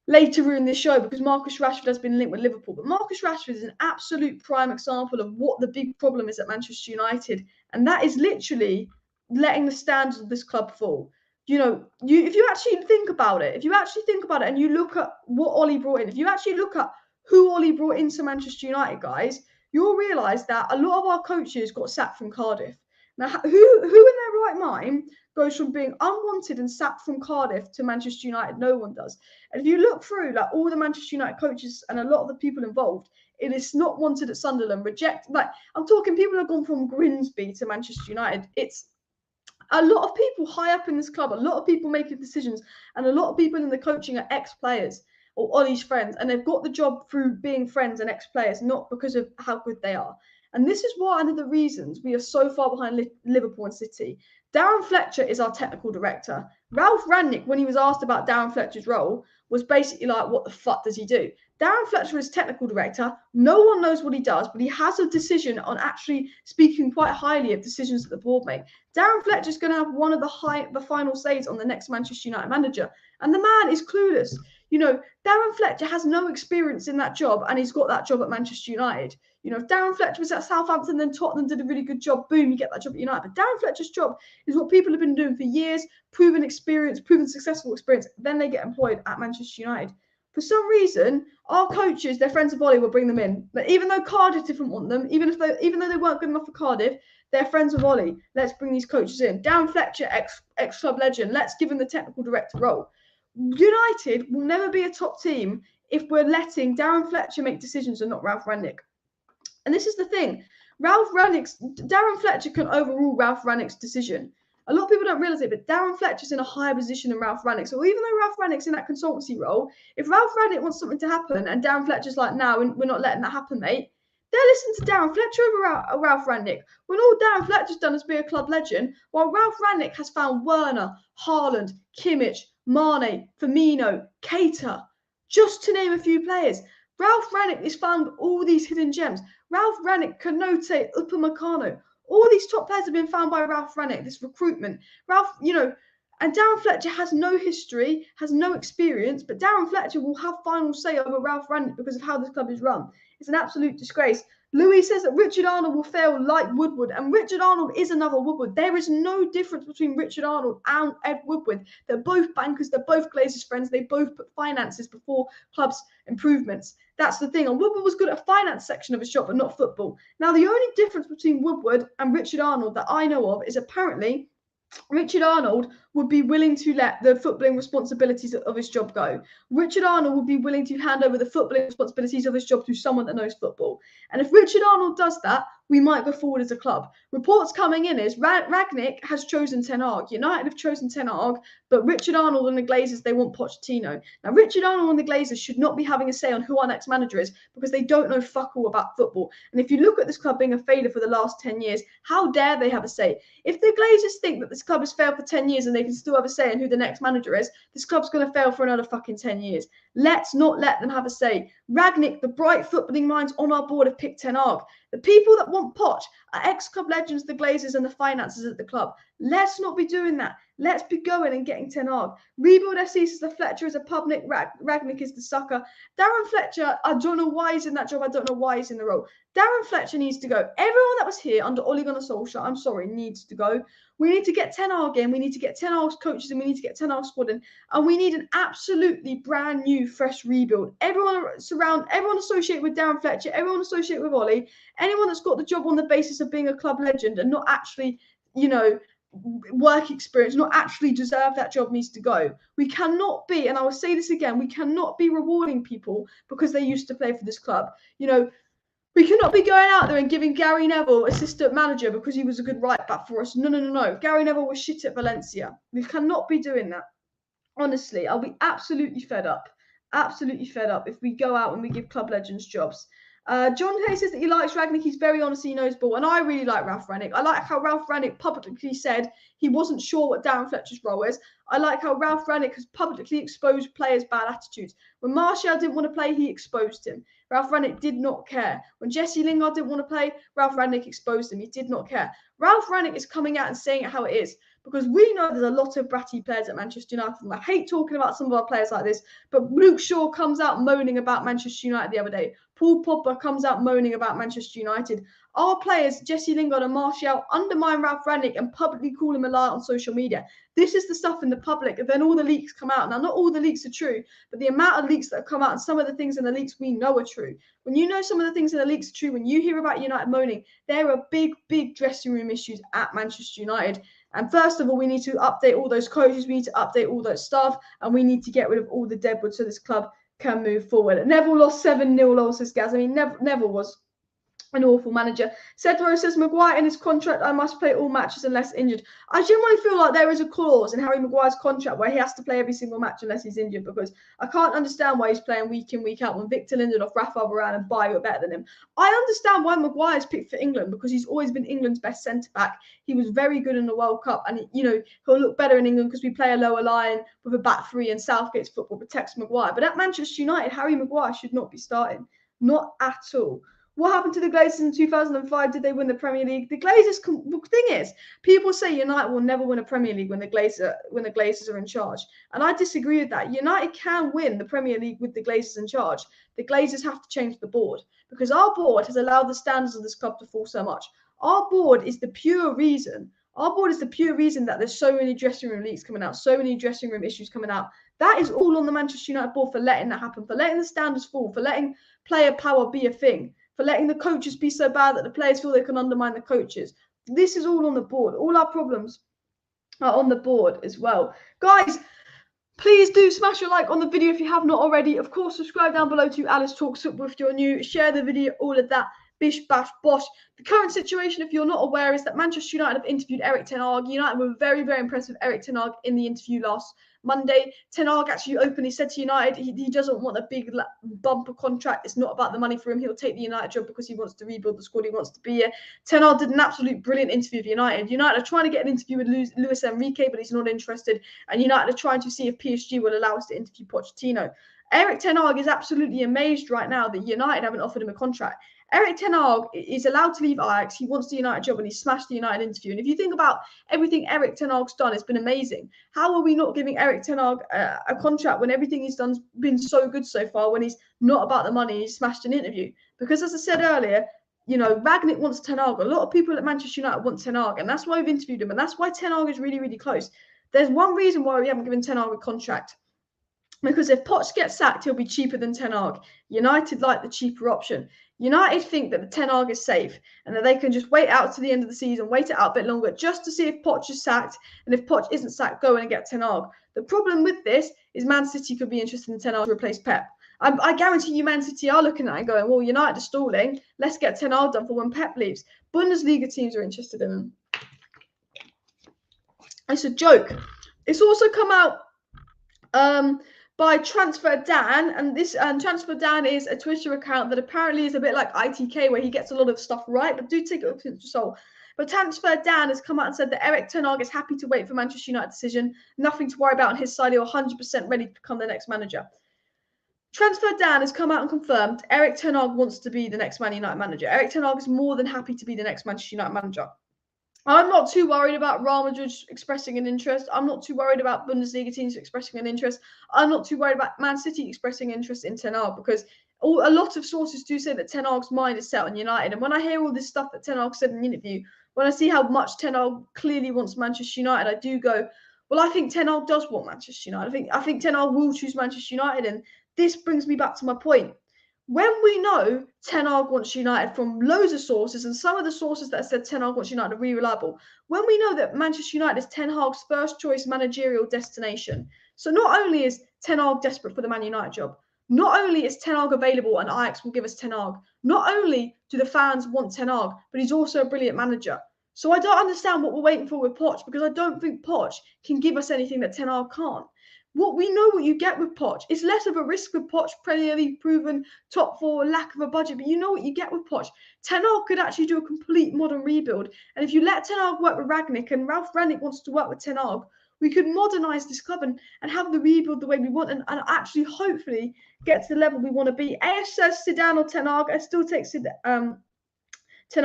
later in this show because Marcus Rashford has been linked with Liverpool. But Marcus Rashford is an absolute prime example of what the big problem is at Manchester United. And that is literally letting the standards of this club fall. If you actually think about it, and you look at what Ollie brought in, if you actually look at who Ollie brought into Manchester United, guys, you'll realise that a lot of our coaches got sacked from Cardiff. Now, who in their right mind goes from being unwanted and sacked from Cardiff to Manchester United? No one does. And if you look through all the Manchester United coaches and a lot of the people involved, it is not wanted at Sunderland. I'm talking people have gone from Grimsby to Manchester United. It's a lot of people high up in this club, a lot of people making decisions, and a lot of people in the coaching are ex-players or Ollie's friends, and they've got the job through being friends and ex-players, not because of how good they are. And this is one of the reasons we are so far behind Liverpool and City. Darren Fletcher is our technical director. Ralph Rangnick, when he was asked about Darren Fletcher's role, was basically like, what the fuck does he do? Darren Fletcher is technical director. No one knows what he does, but he has a decision on actually speaking quite highly of decisions that the board make. Darren Fletcher is going to have one of the final says on the next Manchester United manager. And the man is clueless. Darren Fletcher has no experience in that job, and he's got that job at Manchester United. If Darren Fletcher was at Southampton, then Tottenham did a really good job, boom, you get that job at United. But Darren Fletcher's job is what people have been doing for years, proven experience, proven successful experience. Then they get employed at Manchester United. For some reason, our coaches, they're friends of Ollie, will bring them in. But even though Cardiff didn't want them, even though they weren't good enough for Cardiff, they're friends with Ollie. Let's bring these coaches in. Darren Fletcher, ex-club legend, let's give him the technical director role. United will never be a top team if we're letting Darren Fletcher make decisions and not Ralph Rangnick. And this is the thing. Darren Fletcher can overrule Ralph Rangnick's decision. A lot of people don't realise it, but Darren Fletcher's in a higher position than Ralph Rangnick. So even though Ralph Rangnick's in that consultancy role, if Ralph Rangnick wants something to happen and Darren Fletcher's like, no, we're not letting that happen, mate, They're listening to Darren Fletcher over Ralph Rangnick, when all Darren Fletcher's done is be a club legend, while Ralph Rangnick has found Werner, Haaland, Kimmich, Mane, Firmino, Keita, just to name a few players. Ralph Rangnick has found all these hidden gems. Ralph Rangnick, Kanote, Upamecano, all these top players have been found by Ralph Rangnick, this recruitment. Ralph, and Darren Fletcher has no history, has no experience, but Darren Fletcher will have final say over Ralph Rangnick because of how this club is run. It's an absolute disgrace. Louis says that Richard Arnold will fail like Woodward, and Richard Arnold is another Woodward. There is no difference between Richard Arnold and Ed Woodward. They're both bankers, they're both Glazers friends, they both put finances before clubs' improvements. That's the thing. And Woodward was good at a finance section of his job, but not football. Now, the only difference between Woodward and Richard Arnold that I know of is apparently Richard Arnold would be willing to let the footballing responsibilities of his job go. Richard Arnold would be willing to hand over the footballing responsibilities of his job to someone that knows football. And if Richard Arnold does that, we might go forward as a club. Reports coming in is Rangnick has chosen Ten Hag. United have chosen Ten Hag, but Richard Arnold and the Glazers, they want Pochettino. Now, Richard Arnold and the Glazers should not be having a say on who our next manager is because they don't know fuck all about football. And if you look at this club being a failure for the last 10 years, how dare they have a say? If the Glazers think that this club has failed for 10 years and they can still have a say in who the next manager is, this club's going to fail for another fucking 10 years. Let's not let them have a say. Rangnick, the bright footballing minds on our board have picked Ten Hag. The people that want Poch are ex-club legends, the Glazers and the finances at the club. Let's not be doing that. Let's be going and getting Ten Hag. Rebuild FC says the Fletcher is a public, Rangnick is the sucker. Darren Fletcher, I don't know why he's in that job. I don't know why he's in the role. Darren Fletcher needs to go. Everyone that was here under Ole Gunnar Solskjaer, I'm sorry, needs to go. We need to get Ten Hag in. We need to get Ten Hag's coaches and we need to get Ten Hag's squad in. And we need an absolutely brand new, fresh rebuild. Everyone associated with Darren Fletcher, everyone associated with Ole, anyone that's got the job on the basis of being a club legend and not actually, work experience, not actually deserve that job, needs to go. We cannot be, and I will say this again, we cannot be rewarding people because they used to play for this club. We cannot be going out there and giving Gary Neville assistant manager because he was a good right back for us. No. Gary Neville was shit at Valencia. We cannot be doing that. Honestly, I'll be absolutely fed up. Absolutely fed up if we go out and we give club legends jobs. John Hay says that he likes Rangnick. He's very honest, he knows ball. And I really like Ralph Rangnick. I like how Ralph Rangnick publicly said he wasn't sure what Darren Fletcher's role is. I like how Ralph Rangnick has publicly exposed players' bad attitudes. When Martial didn't want to play, he exposed him. Ralph Rangnick did not care. When Jesse Lingard didn't want to play, Ralph Rangnick exposed him. He did not care. Ralph Rangnick is coming out and saying it how it is. Because we know there's a lot of bratty players at Manchester United. And I hate talking about some of our players like this, but Luke Shaw comes out moaning about Manchester United the other day. Paul Pogba comes out moaning about Manchester United. Our players, Jesse Lingard and Martial, undermine Ralph Rangnick and publicly call him a liar on social media. This is the stuff in the public, and then all the leaks come out. Now, not all the leaks are true, but the amount of leaks that have come out and some of the things in the leaks we know are true. When you know some of the things in the leaks are true, when you hear about United moaning, there are big, big dressing room issues at Manchester United. And first of all, we need to update all those coaches, we need to update all those staff, and we need to get rid of all the deadwood so this club can move forward. Neville lost 7-0, lol, says Gaz. I mean, Neville was an awful manager. Cedro says, Maguire in his contract, I must play all matches unless injured. I generally feel like there is a clause in Harry Maguire's contract where he has to play every single match unless he's injured, because I can't understand why he's playing week in, week out when Victor Lindelof, Rafael Varane and Bayo are better than him. I understand why Maguire's picked for England because he's always been England's best centre-back. He was very good in the World Cup and, he'll look better in England because we play a lower line with a back three and Southgate's football protects Maguire. But at Manchester United, Harry Maguire should not be starting. Not at all. What happened to the Glazers in 2005? Did they win the Premier League? The Glazers. The thing is, people say United will never win a Premier League when the Glazers are in charge, and I disagree with that. United can win the Premier League with the Glazers in charge. The Glazers have to change the board because our board has allowed the standards of this club to fall so much. Our board is the pure reason. Our board is the pure reason that there's so many dressing room leaks coming out, so many dressing room issues coming out. That is all on the Manchester United board for letting that happen, for letting the standards fall, for letting player power be a thing, for letting the coaches be so bad that the players feel they can undermine the coaches. This is all on the board. All our problems are on the board as well. Guys, please do smash a like on the video if you have not already. Of course, subscribe down below to Alice Talks Football if you're new. Share the video, all of that. bish, bash, bosh. The current situation, if you're not aware, is that Manchester United have interviewed Erik ten Hag. United were very, very impressed with Erik ten Hag in the interview last Monday. Ten Hag actually openly said to United he doesn't want a big bumper contract. It's not about the money for him. He'll take the United job because he wants to rebuild the squad. He wants to be here. Ten Hag did an absolute brilliant interview with United. United are trying to get an interview with Luis Enrique, but he's not interested. And United are trying to see if PSG will allow us to interview Pochettino. Erik ten Hag is absolutely amazed right now that United haven't offered him a contract. Erik ten Hag is allowed to leave Ajax. He wants the United job and he smashed the United interview. And if you think about everything Erik ten Hag's done, it's been amazing. How are we not giving Erik ten Hag a contract when everything he's done's been so good so far, when he's not about the money, he's smashed an interview? Because as I said earlier, you know, Rangnick wants Ten Hag. A lot of people at Manchester United want Ten Hag, and that's why we've interviewed him. And that's why Ten Hag is really, really close. There's one reason why we haven't given Ten Hag a contract. Because if Poch gets sacked, he'll be cheaper than Ten Hag. United like the cheaper option. United think that the Ten Hag is safe and that they can just wait out to the end of the season, wait it out a bit longer just to see if Poch is sacked. And if Poch isn't sacked, go in and get Ten Hag. The problem with this is Man City could be interested in Ten Hag to replace Pep. I guarantee you Man City are looking at it and going, well, United are stalling. Let's get Ten Hag done for when Pep leaves. Bundesliga teams are interested in him. It's a joke. It's also come out by Transfer Dan, and this Transfer Dan is a Twitter account that apparently is a bit like ITK, where he gets a lot of stuff right, but do take it with a pinch of salt. But Transfer Dan has come out and said that Erik ten Hag is happy to wait for Manchester United's decision. Nothing to worry about on his side. He's 100% ready to become the next manager. Transfer Dan has come out and confirmed Erik ten Hag wants to be the next Man United manager. Erik ten Hag is more than happy to be the next Manchester United manager. I'm not too worried about Real Madrid expressing an interest. I'm not too worried about Bundesliga teams expressing an interest. I'm not too worried about Man City expressing interest in Ten Hag, because a lot of sources do say that Ten Hag's mind is set on United. And when I hear all this stuff that Ten Hag said in the interview, when I see how much Ten Hag clearly wants Manchester United, I do go, well, I think Ten Hag does want Manchester United. I think Ten Hag will choose Manchester United. And this brings me back to my point. When we know Ten Hag wants United from loads of sources, and some of the sources that said Ten Hag wants United are really reliable, when we know that Manchester United is Ten Hag's first choice managerial destination, so not only is Ten Hag desperate for the Man United job, not only is Ten Hag available and Ajax will give us Ten Hag, not only do the fans want Ten Hag, but he's also a brilliant manager. So I don't understand what we're waiting for with Poch, because I don't think Poch can give us anything that Ten Hag can't. We know what you get with Poch. It's less of a risk with Poch, Premier League proven, top four, lack of a budget, but you know what you get with Poch. Ten Hag could actually do a complete modern rebuild. And if you let Ten Hag work with Rangnick, and Ralf Rangnick wants to work with Ten Hag, we could modernise this club and have the rebuild the way we want, and actually hopefully get to the level we want to be. AS says Zidane or Ten Hag. I still take Ten Hag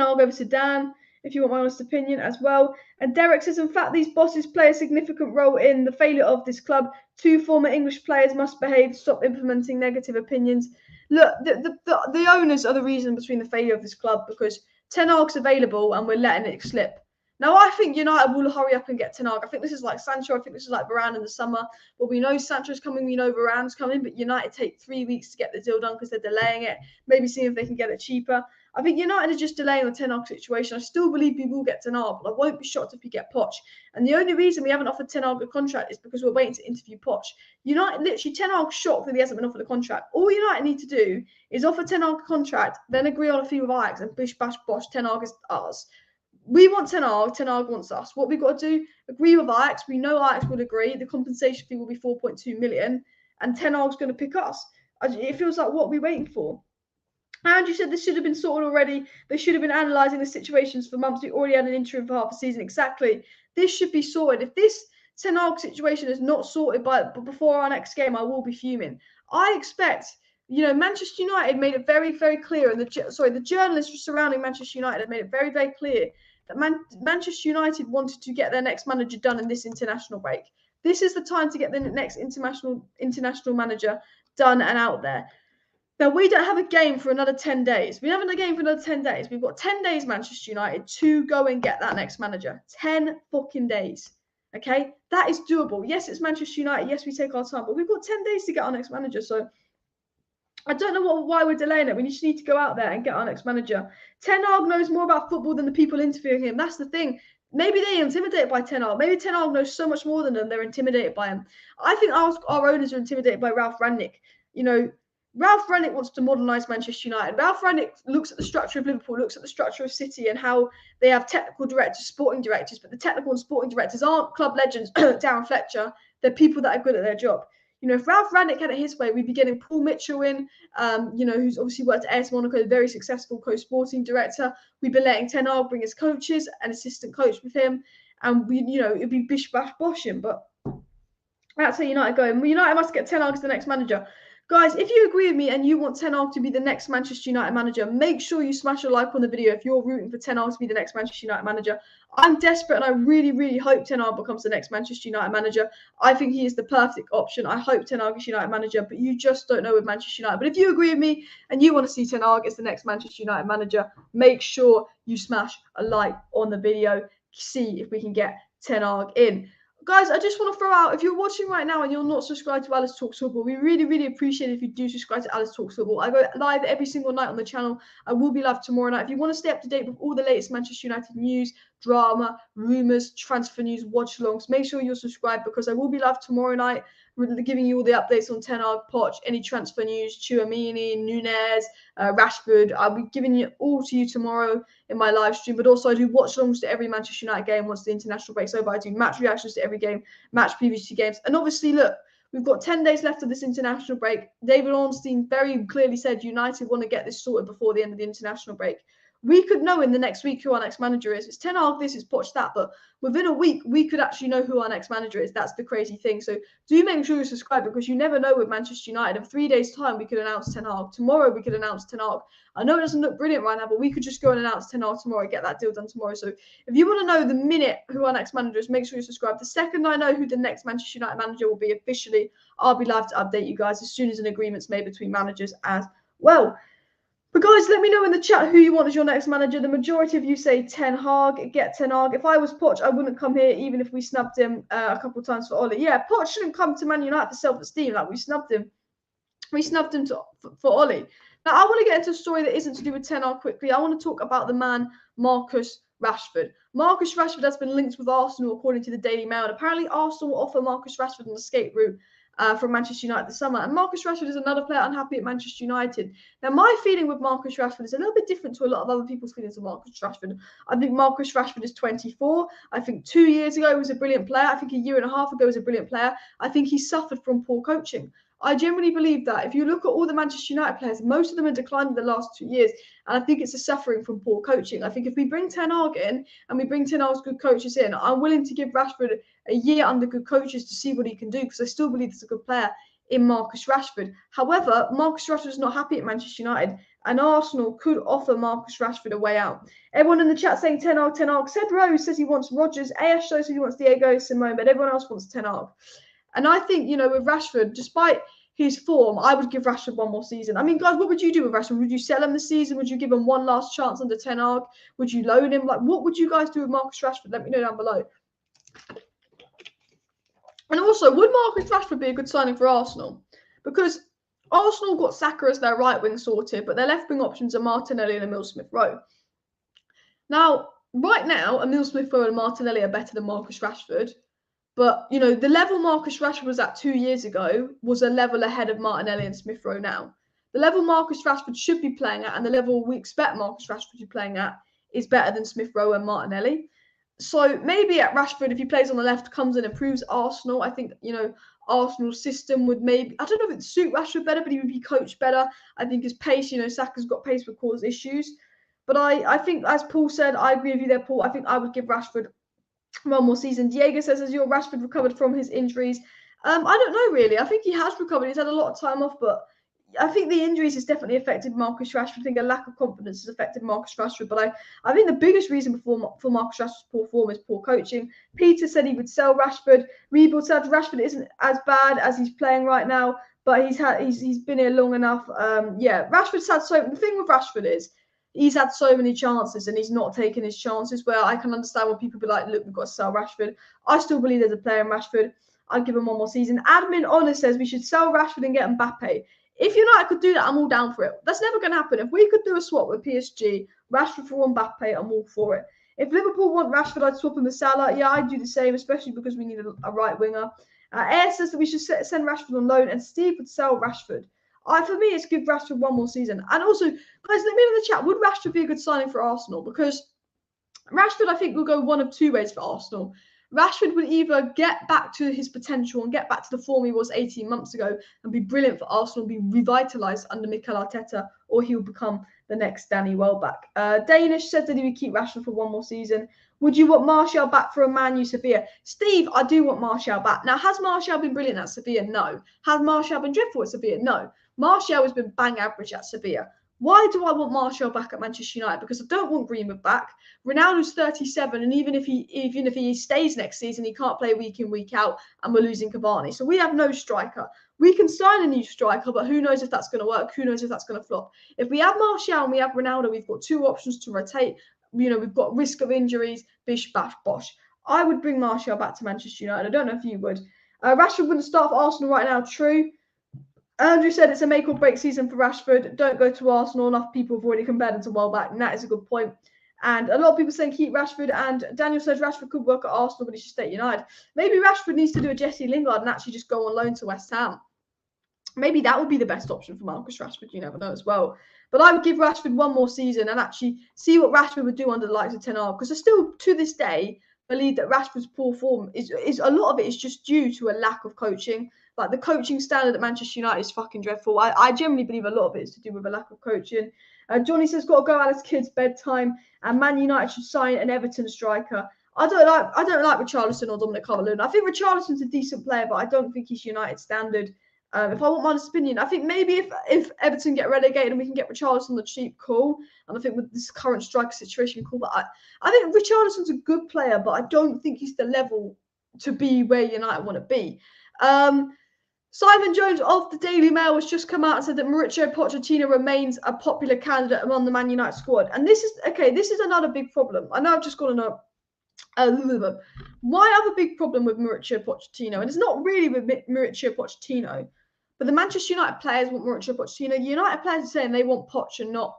over Zidane, if you want my honest opinion as well. And Derek says, in fact, these bosses play a significant role in the failure of this club. 2 former English players must behave, stop implementing negative opinions. Look, the owners are the reason between the failure of this club, because Ten Hag's available and we're letting it slip. Now, I think United will hurry up and get Ten Hag. I think this is like Sancho. I think this is like Varane in the summer. But we know Sancho's coming. We know Varane's coming. But United take 3 weeks to get the deal done because they're delaying it. Maybe seeing if they can get it cheaper. I think United are just delaying the Ten Hag situation. I still believe we will get Ten Hag, but I won't be shocked if we get Poch. And the only reason we haven't offered Ten Hag a contract is because we're waiting to interview Poch. United, literally, Ten Hag's shocked that he hasn't been offered a contract. All United need to do is offer Ten Hag a contract, then agree on a fee with Ajax, and bish, bash, bosh, Ten Hag is ours. We want Ten Hag wants us. What we've got to do, agree with Ajax. We know Ajax will agree. The compensation fee will be 4.2 million, and Ten Hag's going to pick us. It feels like what we're waiting for. And you said this should have been sorted already. They should have been analysing the situations for months. We already had an interim for half a season. Exactly. This should be sorted. If this Ten Hag situation is not sorted before our next game, I will be fuming. I expect, Manchester United made it very, very clear, and the journalists surrounding Manchester United have made it very, very clear that Manchester United wanted to get their next manager done in this international break. This is the time to get the next international manager done and out there. Now, we don't have a game for another 10 days. We're having a game for another 10 days. We've got 10 days, Manchester United, to go and get that next manager. 10 fucking days. Okay? That is doable. Yes, it's Manchester United. Yes, we take our time. But we've got 10 days to get our next manager. So I don't know why we're delaying it. We just need to go out there and get our next manager. Ten Hag knows more about football than the people interviewing him. That's the thing. Maybe they're intimidated by Ten Hag. Maybe Ten Hag knows so much more than them. They're intimidated by him. I think our owners are intimidated by Ralf Rangnick. Ralph Rangnick wants to modernise Manchester United. Ralph Rangnick looks at the structure of Liverpool, looks at the structure of City and how they have technical directors, sporting directors, but the technical and sporting directors aren't club legends, Darren Fletcher. They're people that are good at their job. You know, if Ralph Rangnick had it his way, we'd be getting Paul Mitchell in, you know, who's obviously worked at AS Monaco, very successful co-sporting director. We'd be letting Ten Hag bring his coaches, an assistant coach with him, and we, you know, it'd be bish bash bosh him. But that's how United go. And United must get Ten Hag as the next manager. Guys, if you agree with me and you want Ten Hag to be the next Manchester United manager, make sure you smash a like on the video if you're rooting for Ten Hag to be the next Manchester United manager. I'm desperate and I really, really hope Ten Hag becomes the next Manchester United manager. I think he is the perfect option. I hope Ten Hag is United manager, but you just don't know with Manchester United. But if you agree with me and you want to see Ten Hag as the next Manchester United manager, make sure you smash a like on the video. See if we can get Ten Hag in. Guys, I just want to throw out, if you're watching right now and you're not subscribed to Alice Talks Football, we really, really appreciate it if you do subscribe to Alice Talks Football. I go live every single night on the channel. I will be live tomorrow night. If you want to stay up to date with all the latest Manchester United news, drama, rumours, transfer news, watch-alongs, make sure you're subscribed because I will be live tomorrow night giving you all the updates on Ten Hag, Poch, any transfer news, Tchouameni, Nunez, Rashford. I'll be giving it all to you tomorrow in my live stream, but also I do watch-alongs to every Manchester United game once the international break's over. I do match reactions to every game, match previews to games. And obviously, look, we've got 10 days left of this international break. David Ornstein very clearly said United want to get this sorted before the end of the international break. We could know in the next week who our next manager is. It's Ten Hag this, it's Poch that, but within a week, we could actually know who our next manager is. That's the crazy thing. So do make sure you subscribe because you never know with Manchester United. In 3 days' time, we could announce Ten Hag. Tomorrow, we could announce Ten Hag. I know it doesn't look brilliant right now, but we could just go and announce Ten Hag tomorrow, get that deal done tomorrow. So if you want to know the minute who our next manager is, make sure you subscribe. The second I know who the next Manchester United manager will be officially, I'll be live to update you guys as soon as an agreement's made between managers as well. But guys, let me know in the chat who you want as your next manager. The majority of you say Ten Hag, get Ten Hag. If I was Poch, I wouldn't come here even if we snubbed him a couple of times for Ole. Yeah, Poch shouldn't come to Man United for self-esteem. Like, we snubbed him. We snubbed him for Ole. Now, I want to get into a story that isn't to do with Ten Hag quickly. I want to talk about the man, Marcus Rashford. Marcus Rashford has been linked with Arsenal, according to the Daily Mail. And apparently, Arsenal will offer Marcus Rashford an escape route from Manchester United this summer. And Marcus Rashford is another player unhappy at Manchester United. Now, my feeling with Marcus Rashford is a little bit different to a lot of other people's feelings of Marcus Rashford. I think Marcus Rashford is 24. I think 2 years ago he was a brilliant player. I think a year and a half ago he was a brilliant player. I think he suffered from poor coaching. I generally believe that if you look at all the Manchester United players, most of them have declined in the last 2 years. And I think it's a suffering from poor coaching. I think if we bring Ten Hag in and we bring Ten Hag's good coaches in, I'm willing to give Rashford a year under good coaches to see what he can do because I still believe he's a good player in Marcus Rashford. However, Marcus Rashford is not happy at Manchester United and Arsenal could offer Marcus Rashford a way out. Everyone in the chat saying Ten Hag, Ten Hag. Said Rose says he wants Rodgers. AS Show says he wants Diego Simone, but everyone else wants Ten Hag. And I think, you know, with Rashford, despite his form, I would give Rashford one more season. I mean, guys, what would you do with Rashford? Would you sell him this season? Would you give him one last chance under Ten Hag? Would you loan him? Like, what would you guys do with Marcus Rashford? Let me know down below. And also, would Marcus Rashford be a good signing for Arsenal? Because Arsenal got Saka as their right wing sorted, but their left wing options are Martinelli and Emile Smith-Rowe. Now, right now, Emile Smith-Rowe and Martinelli are better than Marcus Rashford. But, you know, the level Marcus Rashford was at 2 years ago was a level ahead of Martinelli and Smith-Rowe now. The level Marcus Rashford should be playing at and the level we expect Marcus Rashford to be playing at is better than Smith-Rowe and Martinelli. So maybe at Rashford, if he plays on the left, comes and improves Arsenal. I think, you know, Arsenal's system would maybe, I don't know if it'd suit Rashford better, but he would be coached better. I think his pace, you know, Saka's got pace would cause issues. But I think, as Paul said, I agree with you there, Paul. I think I would give Rashford one more season. Diego says, has your Rashford recovered from his injuries? I don't know, really. I think he has recovered. He's had a lot of time off, but I think the injuries has definitely affected Marcus Rashford. I think a lack of confidence has affected Marcus Rashford. But I think the biggest reason for Marcus Rashford's poor form is poor coaching. Peter said he would sell Rashford. Rebuild said Rashford isn't as bad as he's playing right now, but he's been here long enough. Yeah, Rashford's had the thing with Rashford is he's had so many chances and he's not taking his chances, where I can understand when people be like, look, we've got to sell Rashford. I still believe there's a player in Rashford. I'd give him one more season. Admin Honor says we should sell Rashford and get Mbappe. If United could do that, I'm all down for it. That's never going to happen. If we could do a swap with PSG, Rashford for Mbappe, I'm all for it. If Liverpool want Rashford, I'd swap him with Salah. Yeah, I'd do the same, especially because we need a right winger. Air says that we should send Rashford on loan, and Steve would sell Rashford. For me, it's give Rashford one more season. And also, guys, let me know in the chat, would Rashford be a good signing for Arsenal? Because Rashford, I think, will go one of two ways for Arsenal. Rashford would either get back to his potential and get back to the form he was 18 months ago and be brilliant for Arsenal, be revitalised under Mikel Arteta, or he'll become the next Danny Welbeck. Danish said that he would keep Rashford for one more season. Would you want Martial back for a Man U Sevilla? Steve, I do want Martial back. Now, has Martial been brilliant at Sevilla? No. Has Martial been dreadful at Sevilla? No. Martial has been bang average at Sevilla. Why do I want Martial back at Manchester United? Because I don't want Greenwood back. Ronaldo's 37, and even if he stays next season, he can't play week in, week out, and we're losing Cavani. So we have no striker. We can sign a new striker, but who knows if that's going to work? Who knows if that's going to flop? If we have Martial and we have Ronaldo, we've got two options to rotate. We've got risk of injuries, bish, bash, bosh. I would bring Martial back to Manchester United. I don't know if you would. Rashford wouldn't start for Arsenal right now. True. Andrew said it's a make or break season for Rashford. Don't go to Arsenal. Enough people have already compared him to Welbeck, and that is a good point. And a lot of people saying keep Rashford. And Daniel says Rashford could work at Arsenal, but he should stay at United. Maybe Rashford needs to do a Jesse Lingard and actually just go on loan to West Ham. Maybe that would be the best option for Marcus Rashford. You never know as well. But I would give Rashford one more season and actually see what Rashford would do under the likes of Ten Hag. Because I still, to this day, believe that Rashford's poor form is a lot of it is just due to a lack of coaching. Like the coaching standard at Manchester United is fucking dreadful. I generally believe a lot of it is to do with a lack of coaching. Johnny says got to go at his kids' bedtime, and Man United should sign an Everton striker. I don't like Richarlison or Dominic Calvert-Lewin. I think Richarlison's a decent player, but I don't think he's United standard. If I want my honest opinion, I think maybe if Everton get relegated and we can get Richarlison on the cheap, cool. And I think with this current striker situation, cool. But I think Richarlison's a good player, but I don't think he's the level to be where United want to be. Simon Jones of the Daily Mail has just come out and said that Mauricio Pochettino remains a popular candidate among the Man United squad. And this is another big problem. I know I've just gone on why I have a big problem with Mauricio Pochettino, and it's not really with Mauricio Pochettino, but the Manchester United players want Mauricio Pochettino. United players are saying they want Poch and not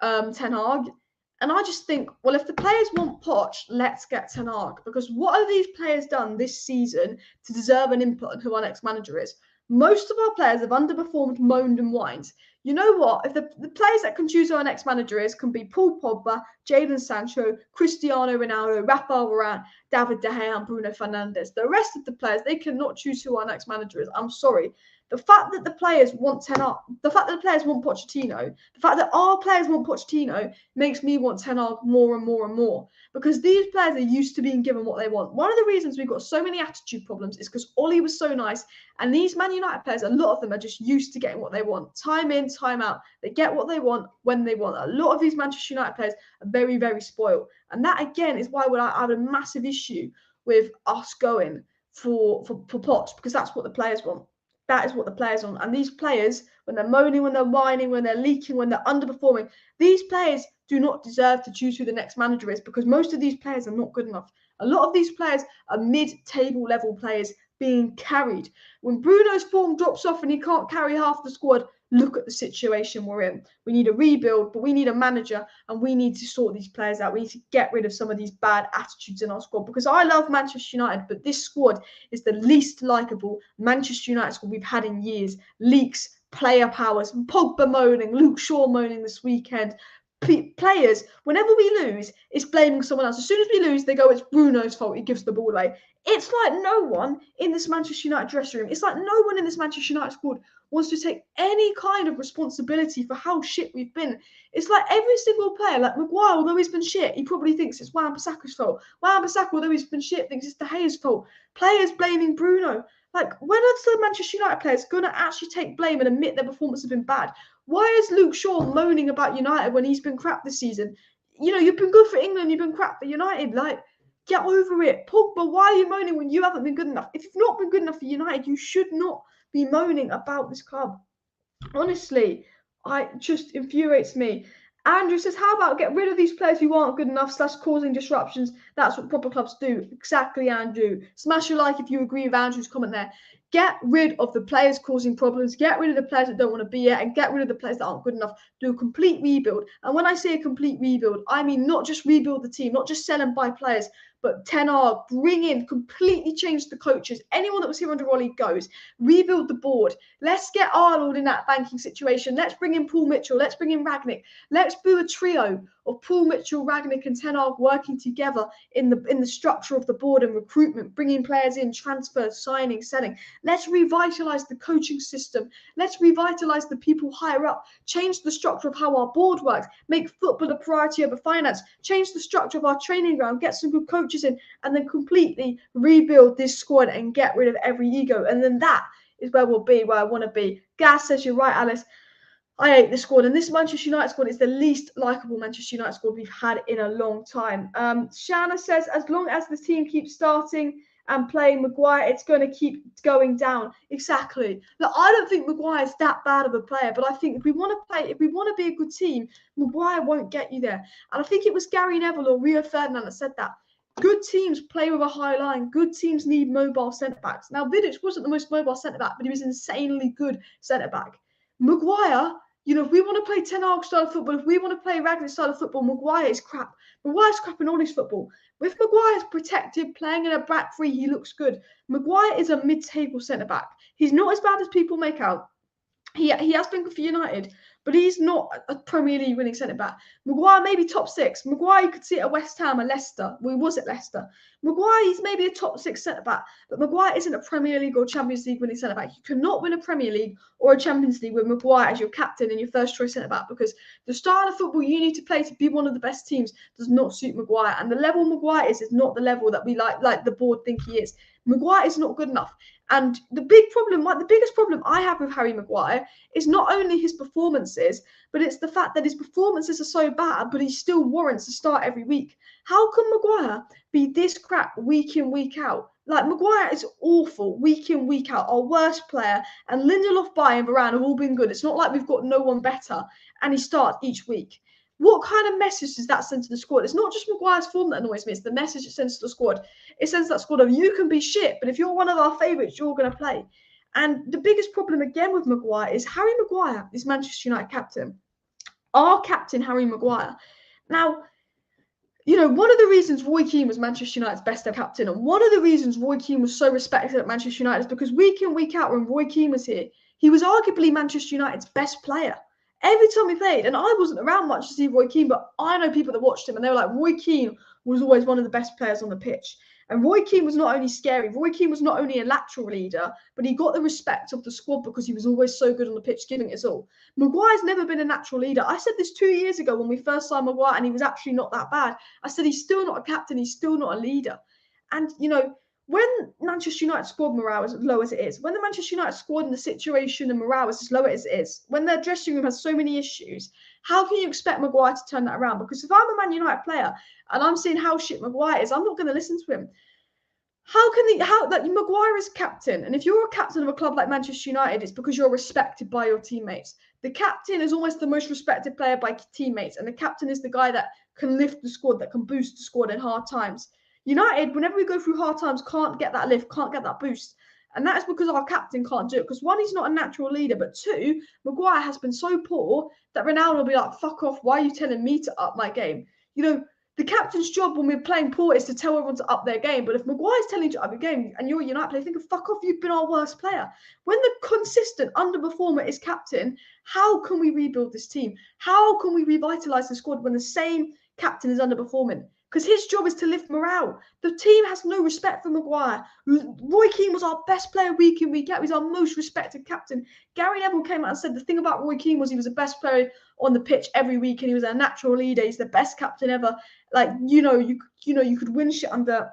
Ten Hag. And I just think, well, if the players want Poch, let's get Ten Hag. Because what have these players done this season to deserve an input on who our next manager is? Most of our players have underperformed, moaned and whined. You know what? If the players that can choose who our next manager is can be Paul Pogba, Jadon Sancho, Cristiano Ronaldo, Rafael Varane, David De Gea and Bruno Fernandes. The rest of the players, they cannot choose who our next manager is. I'm sorry. The fact that the players want Ten Hag, the fact that the players want Pochettino, the fact that our players want Pochettino makes me want Ten Hag more and more and more, because these players are used to being given what they want. One of the reasons we've got so many attitude problems is because Ollie was so nice, and these Man United players, a lot of them are just used to getting what they want. Time in, time out. They get what they want when they want. A lot of these Manchester United players are very, very spoiled. And that, again, is why I have a massive issue with us going for Poch, because that's what the players want. That is what the players want. And these players, when they're moaning, when they're whining, when they're leaking, when they're underperforming, these players do not deserve to choose who the next manager is, because most of these players are not good enough. A lot of these players are mid-table level players being carried. When Bruno's form drops off and he can't carry half the squad, look at the situation we're in. We need a rebuild, but we need a manager, and we need to sort these players out. We need to get rid of some of these bad attitudes in our squad, because I love Manchester United, but this squad is the least likeable Manchester United squad we've had in years. Leaks, player powers, Pogba moaning, Luke Shaw moaning this weekend. Players, whenever we lose, it's blaming someone else. As soon as we lose, they go, it's Bruno's fault, he gives the ball away. It's like no one in this Manchester United dressing room, it's like no one in this Manchester United squad wants to take any kind of responsibility for how shit we've been. It's like every single player, like Maguire, although he's been shit, he probably thinks it's Wan-Bissaka's fault. Wan-Bissaka, although he's been shit, thinks it's De Gea's fault. Players blaming Bruno. Like, when are the Manchester United players going to actually take blame and admit their performance has been bad? Why is Luke Shaw moaning about United when he's been crap this season? You know, you've been good for England, you've been crap for United. Like, get over it. Pogba, why are you moaning when you haven't been good enough? If you've not been good enough for United, you should not be moaning about this club. Honestly, it just infuriates me. Andrew says, how about get rid of these players who aren't good enough / causing disruptions? That's what proper clubs do. Exactly, Andrew. Smash your like if you agree with Andrew's comment there. Get rid of the players causing problems. Get rid of the players that don't want to be here, and get rid of the players that aren't good enough. Do a complete rebuild. And when I say a complete rebuild, I mean not just rebuild the team, not just sell and buy players, But Ten Hag, bring in, completely change the coaches. Anyone that was here under Ollie goes. Rebuild the board. Let's get Arnold in that banking situation. Let's bring in Paul Mitchell. Let's bring in Ragnick. Let's do a trio of Paul Mitchell, Ragnick and Ten Hag working together in the structure of the board and recruitment, bringing players in, transfers, signing, selling. Let's revitalise the coaching system. Let's revitalise the people higher up. Change the structure of how our board works. Make football a priority over finance. Change the structure of our training ground. Get some good coaches in, and then completely rebuild this squad and get rid of every ego. And then that is where we'll be, where I want to be. Gas says, you're right, Alice. I hate this squad, and this Manchester United squad is the least likeable Manchester United squad we've had in a long time. Shanna says, as long as the team keeps starting and playing Maguire, it's going to keep going down. Exactly. Look, I don't think Maguire is that bad of a player, but I think if we want to be a good team, Maguire won't get you there. And I think it was Gary Neville or Rio Ferdinand that said that. Good teams play with a high line. Good teams need mobile centre-backs. Now, Vidic wasn't the most mobile centre-back, but he was insanely good centre-back. Maguire, if we want to play Ten Hag style of football, if we want to play Ragnick style of football, Maguire is crap. Maguire's crap in all his football. If Maguire's protected, playing in a back three, he looks good. Maguire is a mid-table centre-back. He's not as bad as people make out. He has been good for United, but he's not a Premier League winning centre-back. Maguire maybe top six. Maguire, you could see it at West Ham and Leicester. Well, he was at Leicester. Maguire, he's maybe a top six centre-back, but Maguire isn't a Premier League or Champions League winning centre-back. You cannot win a Premier League or a Champions League with Maguire as your captain and your first choice centre-back, because the style of football you need to play to be one of the best teams does not suit Maguire. And the level Maguire is not the level that we like the board think he is. Maguire is not good enough. And the biggest problem I have with Harry Maguire is not only his performances, but it's the fact that his performances are so bad, but he still warrants a start every week. How can Maguire be this crap week in, week out? Like, Maguire is awful week in, week out. Our worst player, and Lindelof, Bailly and Varane have all been good. It's not like we've got no one better, and he starts each week. What kind of message does that send to the squad? It's not just Maguire's form that annoys me. It's the message it sends to the squad. It sends that squad of, you can be shit, but if you're one of our favourites, you're going to play. And the biggest problem again with Maguire is Harry Maguire is Manchester United captain. Our captain, Harry Maguire. Now, one of the reasons Roy Keane was Manchester United's best ever captain, and one of the reasons Roy Keane was so respected at Manchester United is because week in, week out, when Roy Keane was here, he was arguably Manchester United's best player. Every time he played, and I wasn't around much to see Roy Keane, but I know people that watched him, and they were like, Roy Keane was always one of the best players on the pitch. And Roy Keane was not only scary, Roy Keane was not only a lateral leader, but he got the respect of the squad because he was always so good on the pitch, giving it his all. Maguire's never been a natural leader. I said this 2 years ago when we first signed Maguire, and he was actually not that bad. I said he's still not a captain, he's still not a leader. And, when Manchester United squad morale is as low as it is, when the Manchester United squad and the situation and morale is as low as it is, when their dressing room has so many issues, how can you expect Maguire to turn that around? Because if I'm a Man United player and I'm seeing how shit Maguire is, I'm not going to listen to him. Maguire is captain, and if you're a captain of a club like Manchester United, it's because you're respected by your teammates. The captain is almost the most respected player by teammates, and the captain is the guy that can lift the squad, that can boost the squad in hard times. United, whenever we go through hard times, can't get that lift, can't get that boost. And that's because our captain can't do it. Because one, he's not a natural leader. But two, Maguire has been so poor that Ronaldo will be like, fuck off, why are you telling me to up my game? The captain's job when we're playing poor is to tell everyone to up their game. But if Maguire's telling you to up your game and you're a United player, think of, fuck off, you've been our worst player. When the consistent underperformer is captain, how can we rebuild this team? How can we revitalise the squad when the same captain is underperforming? Because his job is to lift morale. The team has no respect for Maguire. Roy Keane was our best player week in, week out. He's our most respected captain. Gary Neville came out and said the thing about Roy Keane was he was the best player on the pitch every week, and he was a natural leader. He's the best captain ever. You could win shit under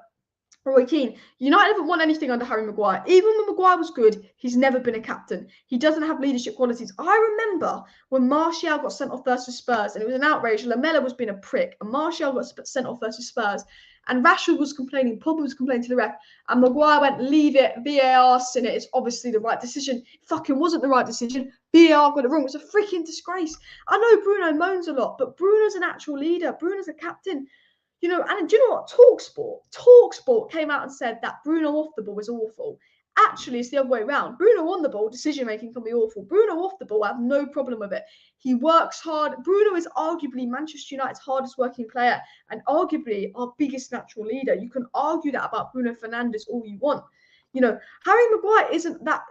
Roy Keane. United haven't won anything under Harry Maguire. Even when Maguire was good, he's never been a captain. He doesn't have leadership qualities. I remember when Martial got sent off versus Spurs, and it was an outrage. Lamela was being a prick, and Martial got sent off versus Spurs. And Rashford was complaining, Pogba was complaining to the ref, and Maguire went, leave it, VAR seen it, it's obviously the right decision. It fucking wasn't the right decision. VAR got it wrong. It's a freaking disgrace. I know Bruno moans a lot, but Bruno's an actual leader. Bruno's a captain. And do you know what? TalkSport came out and said that Bruno off the ball was awful. Actually, it's the other way around. Bruno on the ball, decision-making can be awful. Bruno off the ball, I have no problem with it. He works hard. Bruno is arguably Manchester United's hardest working player and arguably our biggest natural leader. You can argue that about Bruno Fernandes all you want. You know, Harry Maguire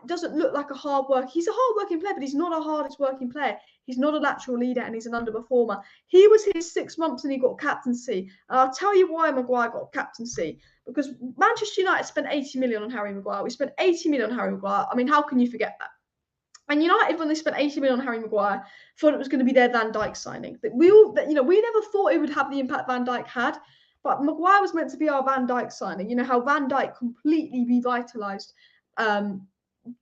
doesn't look like a hard work. He's a hard working player, but he's not a hardest working player. He's not a natural leader and he's an underperformer. He was here 6 months and he got captaincy. And I'll tell you why Maguire got captaincy. Because Manchester United spent 80 million on Harry Maguire. We spent 80 million on Harry Maguire. I mean, how can you forget that? And United, when they spent 80 million on Harry Maguire, thought it was going to be their Van Dijk signing. We never thought it would have the impact Van Dijk had. But Maguire was meant to be our Van Dijk signing. You know, how Van Dijk completely revitalised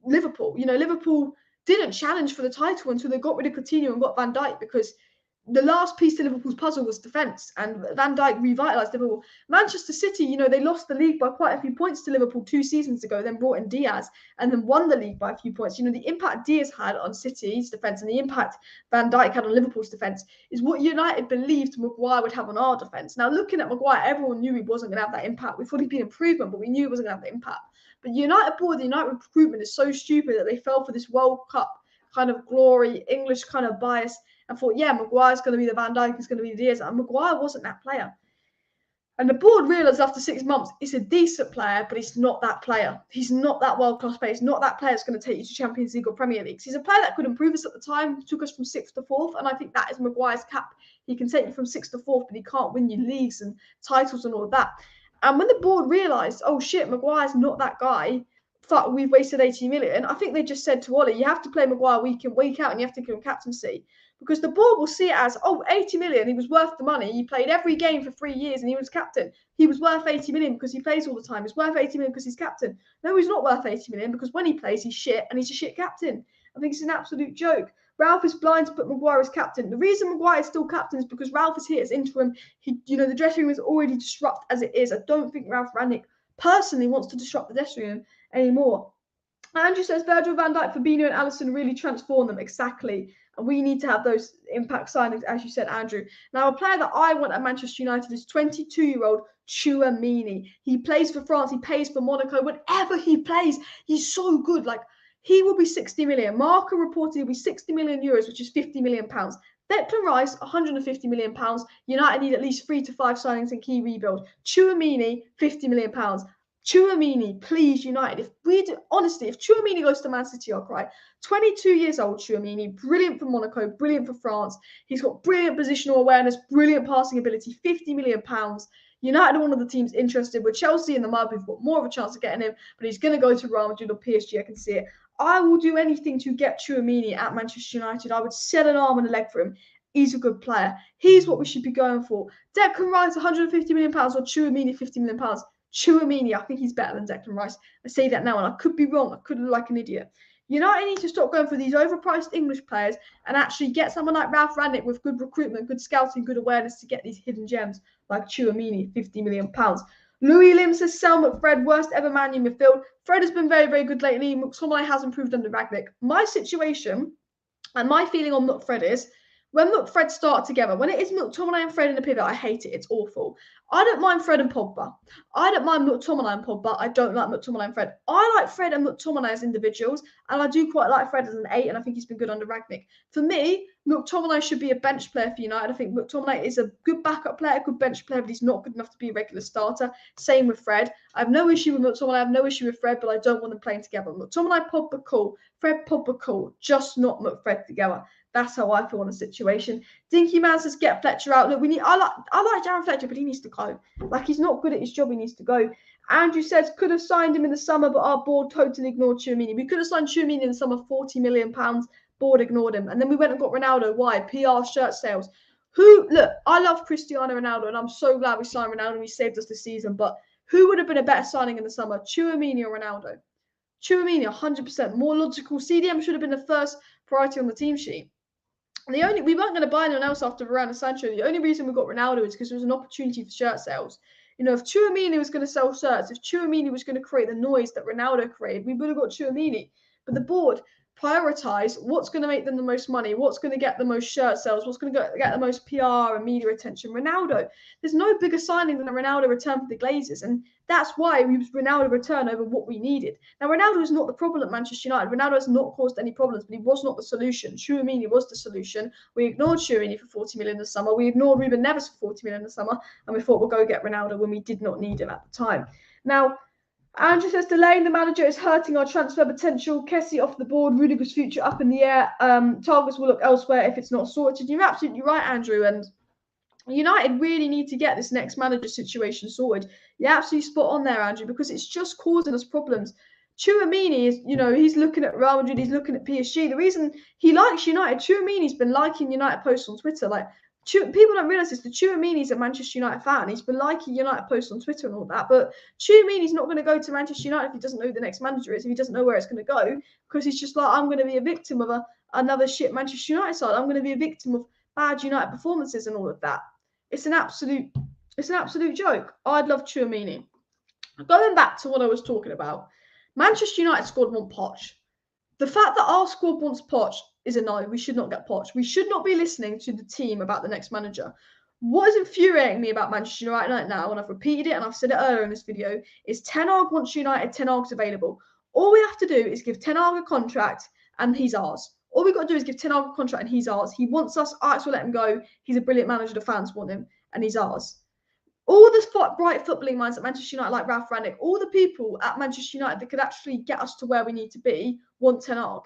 Liverpool. You know, Liverpool didn't challenge for the title until they got rid of Coutinho and got Van Dijk, because the last piece to Liverpool's puzzle was defence, and Van Dijk revitalised Liverpool. Manchester City, you know, they lost the league by quite a few points to Liverpool 2 seasons ago, then brought in Diaz, and then won the league by a few points. You know, the impact Diaz had on City's defence and the impact Van Dijk had on Liverpool's defence is what United believed Maguire would have on our defence. Now, looking at Maguire, everyone knew he wasn't going to have that impact. We thought he'd be an improvement, but we knew he wasn't going to have the impact. But United board, the United recruitment is so stupid that they fell for this World Cup kind of glory, English kind of bias, and thought, yeah, Maguire's going to be the Van Dijk, is going to be the Diaz. And Maguire wasn't that player. And the board realised after 6 months, he's a decent player, but he's not that player. He's not that world-class player. He's not that player that's going to take you to Champions League or Premier League. He's a player that could improve us at the time, took us from 6th to 4th, and I think that is Maguire's cap. He can take you from 6th to 4th, but he can't win you leagues and titles and all of that. And when the board realised, oh shit, Maguire's not that guy, fuck, we've wasted 80 million, I think they just said to Ollie, you have to play Maguire week in, week out, and you have to give him captaincy. Because the board will see it as, oh, 80 million, he was worth the money. He played every game for 3 years and he was captain. He was worth 80 million because he plays all the time. He's worth 80 million because he's captain. No, he's not worth 80 million because when he plays, he's shit and he's a shit captain. I think it's an absolute joke. Ralph is blind to put Maguire as captain. The reason Maguire is still captain is because Ralph is here as interim. The dressing room is already disrupted as it is. I don't think Ralph Rangnick personally wants to disrupt the dressing room anymore. Andrew says Virgil van Dijk, Fabinho and Alisson really transform them. Exactly. And we need to have those impact signings, as you said, Andrew. Now, a player that I want at Manchester United is 22-year-old Tchouaméni. He plays for France. He plays for Monaco. Whenever he plays, he's so good. Like, he will be 60 million. Marca reported he'll be 60 million euros, which is 50 million pounds. Declan Rice, 150 million pounds. United need at least 3 to 5 signings in key rebuild. Tchouaméni, 50 million pounds. Tchouaméni, please, United. If Tchouaméni goes to Man City, I'll cry. 22 years old, Tchouaméni, brilliant for Monaco, brilliant for France. He's got brilliant positional awareness, brilliant passing ability, 50 million pounds. United are one of the teams interested. With Chelsea in the mud, we've got more of a chance of getting him, but he's going to go to Real Madrid or PSG, I can see it. I will do anything to get Tchouaméni at Manchester United. I would sell an arm and a leg for him. He's a good player. He's what we should be going for. Declan Rice, 150 million pounds, or Tchouaméni, 50 million pounds. Tchouaméni, I think he's better than Declan Rice. I say that now, and I could be wrong. I could look like an idiot. United need to stop going for these overpriced English players and actually get someone like Ralph Rangnick with good recruitment, good scouting, good awareness to get these hidden gems like Tchouaméni, 50 million pounds. Louis Lim says, Sel McFred, worst ever Man U midfield. Fred has been very, very good lately. McTominay has improved under Rangnick. My situation and my feeling on McFred is, when McFred start together, when it is McTominay and Fred in the pivot, I hate it. It's awful. I don't mind Fred and Pogba. I don't mind McTominay and Pogba. I don't like McTominay and Fred. I like Fred and McTominay as individuals, and I do quite like Fred as an 8, and I think he's been good under Rangnick. For me, McTominay should be a bench player for United. I think McTominay is a good backup player, a good bench player, but he's not good enough to be a regular starter. Same with Fred. I have no issue with McTominay. I have no issue with Fred, but I don't want them playing together. McTominay, Pogba, cool. Fred, Pogba, cool. Just not McFred together. That's how I feel on the situation. Dinky Man says, get Fletcher out. Look, I like Darren Fletcher, but he needs to go. Like, he's not good at his job. He needs to go. Andrew says, could have signed him in the summer, but our board totally ignored Tchouaméni. We could have signed Tchouaméni in the summer, £40 million. Board ignored him. And then we went and got Ronaldo. Why? PR, shirt sales. Look, I love Cristiano Ronaldo, and I'm so glad we signed Ronaldo and he saved us this season. But who would have been a better signing in the summer, Tchouaméni or Ronaldo? Tchouaméni, 100%. More logical. CDM should have been the first priority on the team sheet. We weren't going to buy anyone else after Varane and Sancho. The only reason we got Ronaldo is because there was an opportunity for shirt sales. You know, if Tchouaméni was going to sell shirts, if Tchouaméni was going to create the noise that Ronaldo created, we would have got Tchouaméni. But the board, prioritize what's going to make them the most money, what's going to get the most shirt sales, what's going to get the most PR and media attention. Ronaldo, there's no bigger signing than a Ronaldo return for the Glazers, and that's why we was Ronaldo return over what we needed. Now, Ronaldo is not the problem at Manchester United. Ronaldo has not caused any problems, but he was not the solution. Tchouaméni was the solution. We ignored Tchouaméni for 40 million in the summer. We ignored Ruben Neves for 40 million in the summer, and we thought we'll go get Ronaldo when we did not need him at the time. Now, Andrew says delaying the manager is hurting our transfer potential. Kessie off the board, Rudiger's future up in the air. Targets will look elsewhere if it's not sorted. You're absolutely right, Andrew. And United really need to get this next manager situation sorted. You're absolutely spot on there, Andrew, because it's just causing us problems. Tchouaméni is, he's looking at Real Madrid, he's looking at PSG. The reason he likes United, Tchouaméni's been liking United posts on Twitter. Like, people don't realise this, the Tchouaméni's a Manchester United fan. He's been liking United posts on Twitter and all that, but Tchouaméni's not going to go to Manchester United if he doesn't know who the next manager is, if he doesn't know where it's going to go, because he's just like, I'm going to be a victim of another shit Manchester United side. I'm going to be a victim of bad United performances and all of that. It's an absolute joke. I'd love Tchouaméni. Going back to what I was talking about, Manchester United squad want Poch. The fact that our squad wants Poch is a no. We should not get Poch. We should not be listening to the team about the next manager. What is infuriating me about Manchester United right now, and I've repeated it and I've said it earlier in this video, is Ten Hag wants United, Ten Hag's available. All we have to do is give Ten Hag a contract and he's ours. All we've got to do is give Ten Hag a contract and he's ours. He wants us, so we'll let him go. He's a brilliant manager, the fans want him, and he's ours. All the bright footballing minds at Manchester United, like Ralph Rangnick, all the people at Manchester United that could actually get us to where we need to be, want Ten Hag.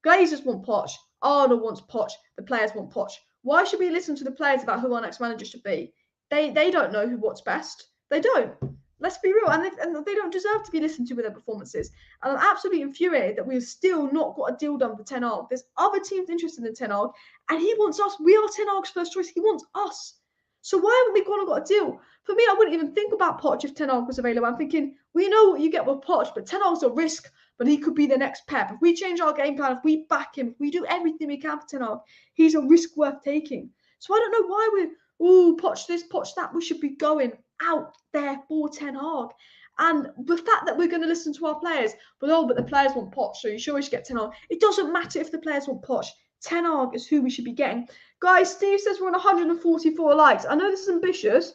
Glazers want Poch. Arnold wants Poch. The players want Poch. Why should we listen to the players about who our next manager should be? They don't know what's best. They don't. Let's be real. And they don't deserve to be listened to with their performances. And I'm absolutely infuriated that we've still not got a deal done for Ten Hag. There's other teams interested in Ten Hag, and he wants us. We are Ten Hag's first choice. He wants us. So why haven't we gone and got a deal? For me, I wouldn't even think about Poch if Ten Hag was available. I'm thinking, we know what you get with Poch, but Ten Hag's a risk, but he could be the next Pep. If we change our game plan, if we back him, if we do everything we can for Ten Hag, he's a risk worth taking. So I don't know why we're, Poch this, Poch that. We should be going out there for Ten Hag. And the fact that we're going to listen to our players, but the players want Poch, so you sure we should get Ten Hag. It doesn't matter if the players want Poch. Ten Hag is who we should be getting. Guys, Steve says we're on 144 likes. I know this is ambitious,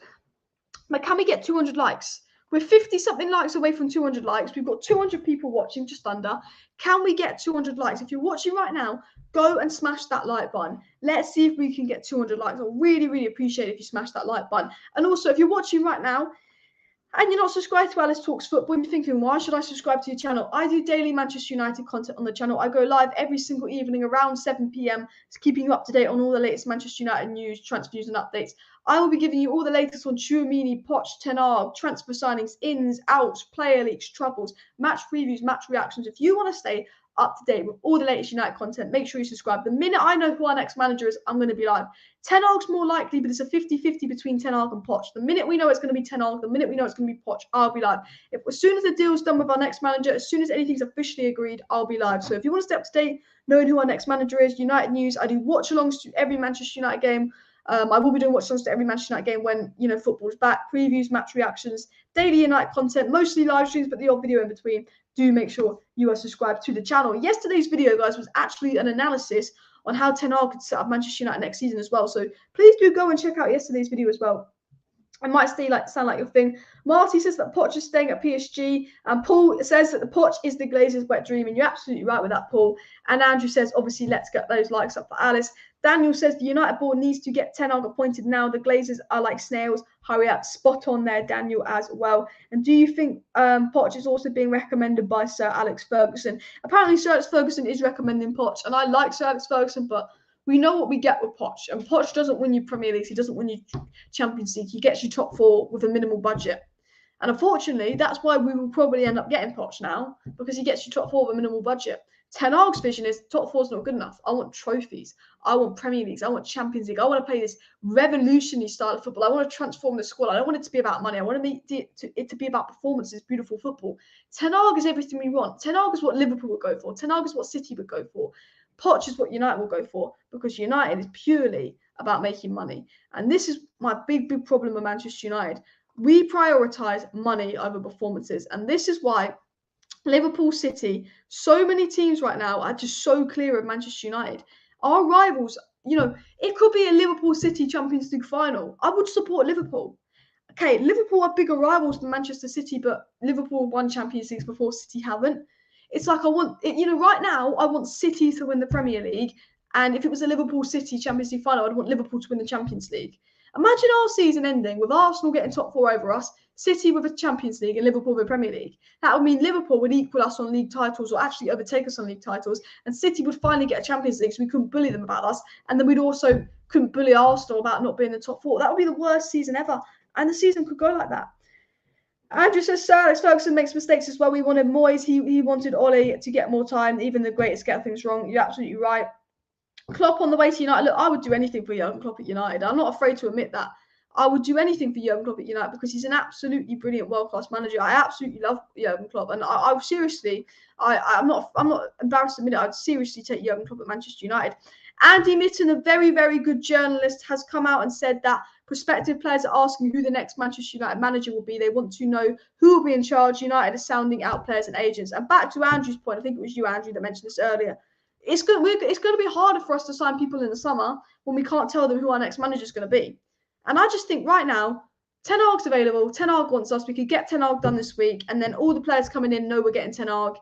but can we get 200 likes? We're 50-something likes away from 200 likes. We've got 200 people watching, just under. Can we get 200 likes? If you're watching right now, go and smash that like button. Let's see if we can get 200 likes. I'll really, really appreciate it if you smash that like button. And also, if you're watching right now, and you're not subscribed to Alice Talks Football, you're thinking, why should I subscribe to your channel? I do daily Manchester United content on the channel. I go live every single evening around 7 p.m. keeping you up to date on all the latest Manchester United news, transfer news and updates. I will be giving you all the latest on Tchouaméni, Poch, Ten Hag, transfer signings, ins, outs, player leaks, troubles, match previews, match reactions. If you want to stay up to date with all the latest United content, make sure you subscribe. The minute I know who our next manager is, I'm going to be live. Ten Hag's more likely, but it's a 50-50 between Ten Hag and Poch. The minute we know it's going to be Ten Hag, the minute we know it's going to be Poch, I'll be live. As soon as the deal's done with our next manager, as soon as anything's officially agreed, I'll be live. So if you want to stay up to date, knowing who our next manager is, United news, I do watch-alongs to every Manchester United game. I will be doing watch-alongs to every Manchester United game when, football's back. Previews, match reactions, daily United content, mostly live streams, but the odd video in between. Do make sure you are subscribed to the channel. Yesterday's video, guys, was actually an analysis on how Ten Hag could set up Manchester United next season as well. So please do go and check out yesterday's video as well. It might sound like your thing. Marty says that Poch is staying at PSG. And Paul says that the Poch is the Glazers' wet dream. And you're absolutely right with that, Paul. And Andrew says, obviously, let's get those likes up for Alice. Daniel says the United board needs to get Ten Hag appointed now. The Glazers are like snails. Hurry up. Spot on there, Daniel, as well. And do you think Poch is also being recommended by Sir Alex Ferguson? Apparently, Sir Alex Ferguson is recommending Poch. And I like Sir Alex Ferguson, but we know what we get with Poch. And Poch doesn't win you Premier League. He doesn't win you Champions League. He gets you top four with a minimal budget. And unfortunately, that's why we will probably end up getting Poch now, because he gets you top four with a minimal budget. Ten Hag's vision is top four is not good enough. I want trophies. I want Premier Leagues. I want Champions League. I want to play this revolutionary style of football. I want to transform the squad. I don't want it to be about money. I want it to be about performances, beautiful football. Ten Hag is everything we want. Ten Hag is what Liverpool would go for. Ten Hag is what City would go for. Poch is what United will go for, because United is purely about making money. And this is my big problem with Manchester United. We prioritise money over performances. And this is why Liverpool, City, so many teams right now are just so clear of Manchester United. Our rivals, you know, it could be a Liverpool City Champions League final. I would support Liverpool. Okay, Liverpool are bigger rivals than Manchester City, but Liverpool won Champions Leagues before City haven't. It's like I want, you know, right now I want City to win the Premier League, and if it was a Liverpool City Champions League final, I'd want Liverpool to win the Champions League. Imagine our season ending with Arsenal getting top 4 over us, City with a Champions League, and Liverpool with a Premier League. That would mean Liverpool would equal us on league titles, or actually overtake us on league titles, and City would finally get a Champions League, so we couldn't bully them about us, and then we'd also couldn't bully Arsenal about not being in the top 4. That would be the worst season ever, and the season could go like that. Andrew says Sir Alex Ferguson makes mistakes as well. We wanted Moyes, he wanted Ollie to get more time. Even the greatest get things wrong. You're absolutely right. Klopp on the way to United. Look, I would do anything for Jurgen Klopp at United. I'm not afraid to admit that. I would do anything for Jurgen Klopp at United because he's an absolutely brilliant world-class manager. I absolutely love Jurgen Klopp, and I seriously, I'm not embarrassed to admit it. I'd seriously take Jurgen Klopp at Manchester United. Andy Mitten, a very, very good journalist, has come out and said that prospective players are asking who the next Manchester United manager will be. They want to know who will be in charge. United is sounding out players and agents. And back to Andrew's point, I think it was you, Andrew, that mentioned this earlier. It's going to be harder for us to sign people in the summer when we can't tell them who our next manager is going to be. And I just think right now, Ten Hag's available. Ten Hag wants us. We could get Ten Hag done this week, and then all the players coming in know we're getting Ten Hag,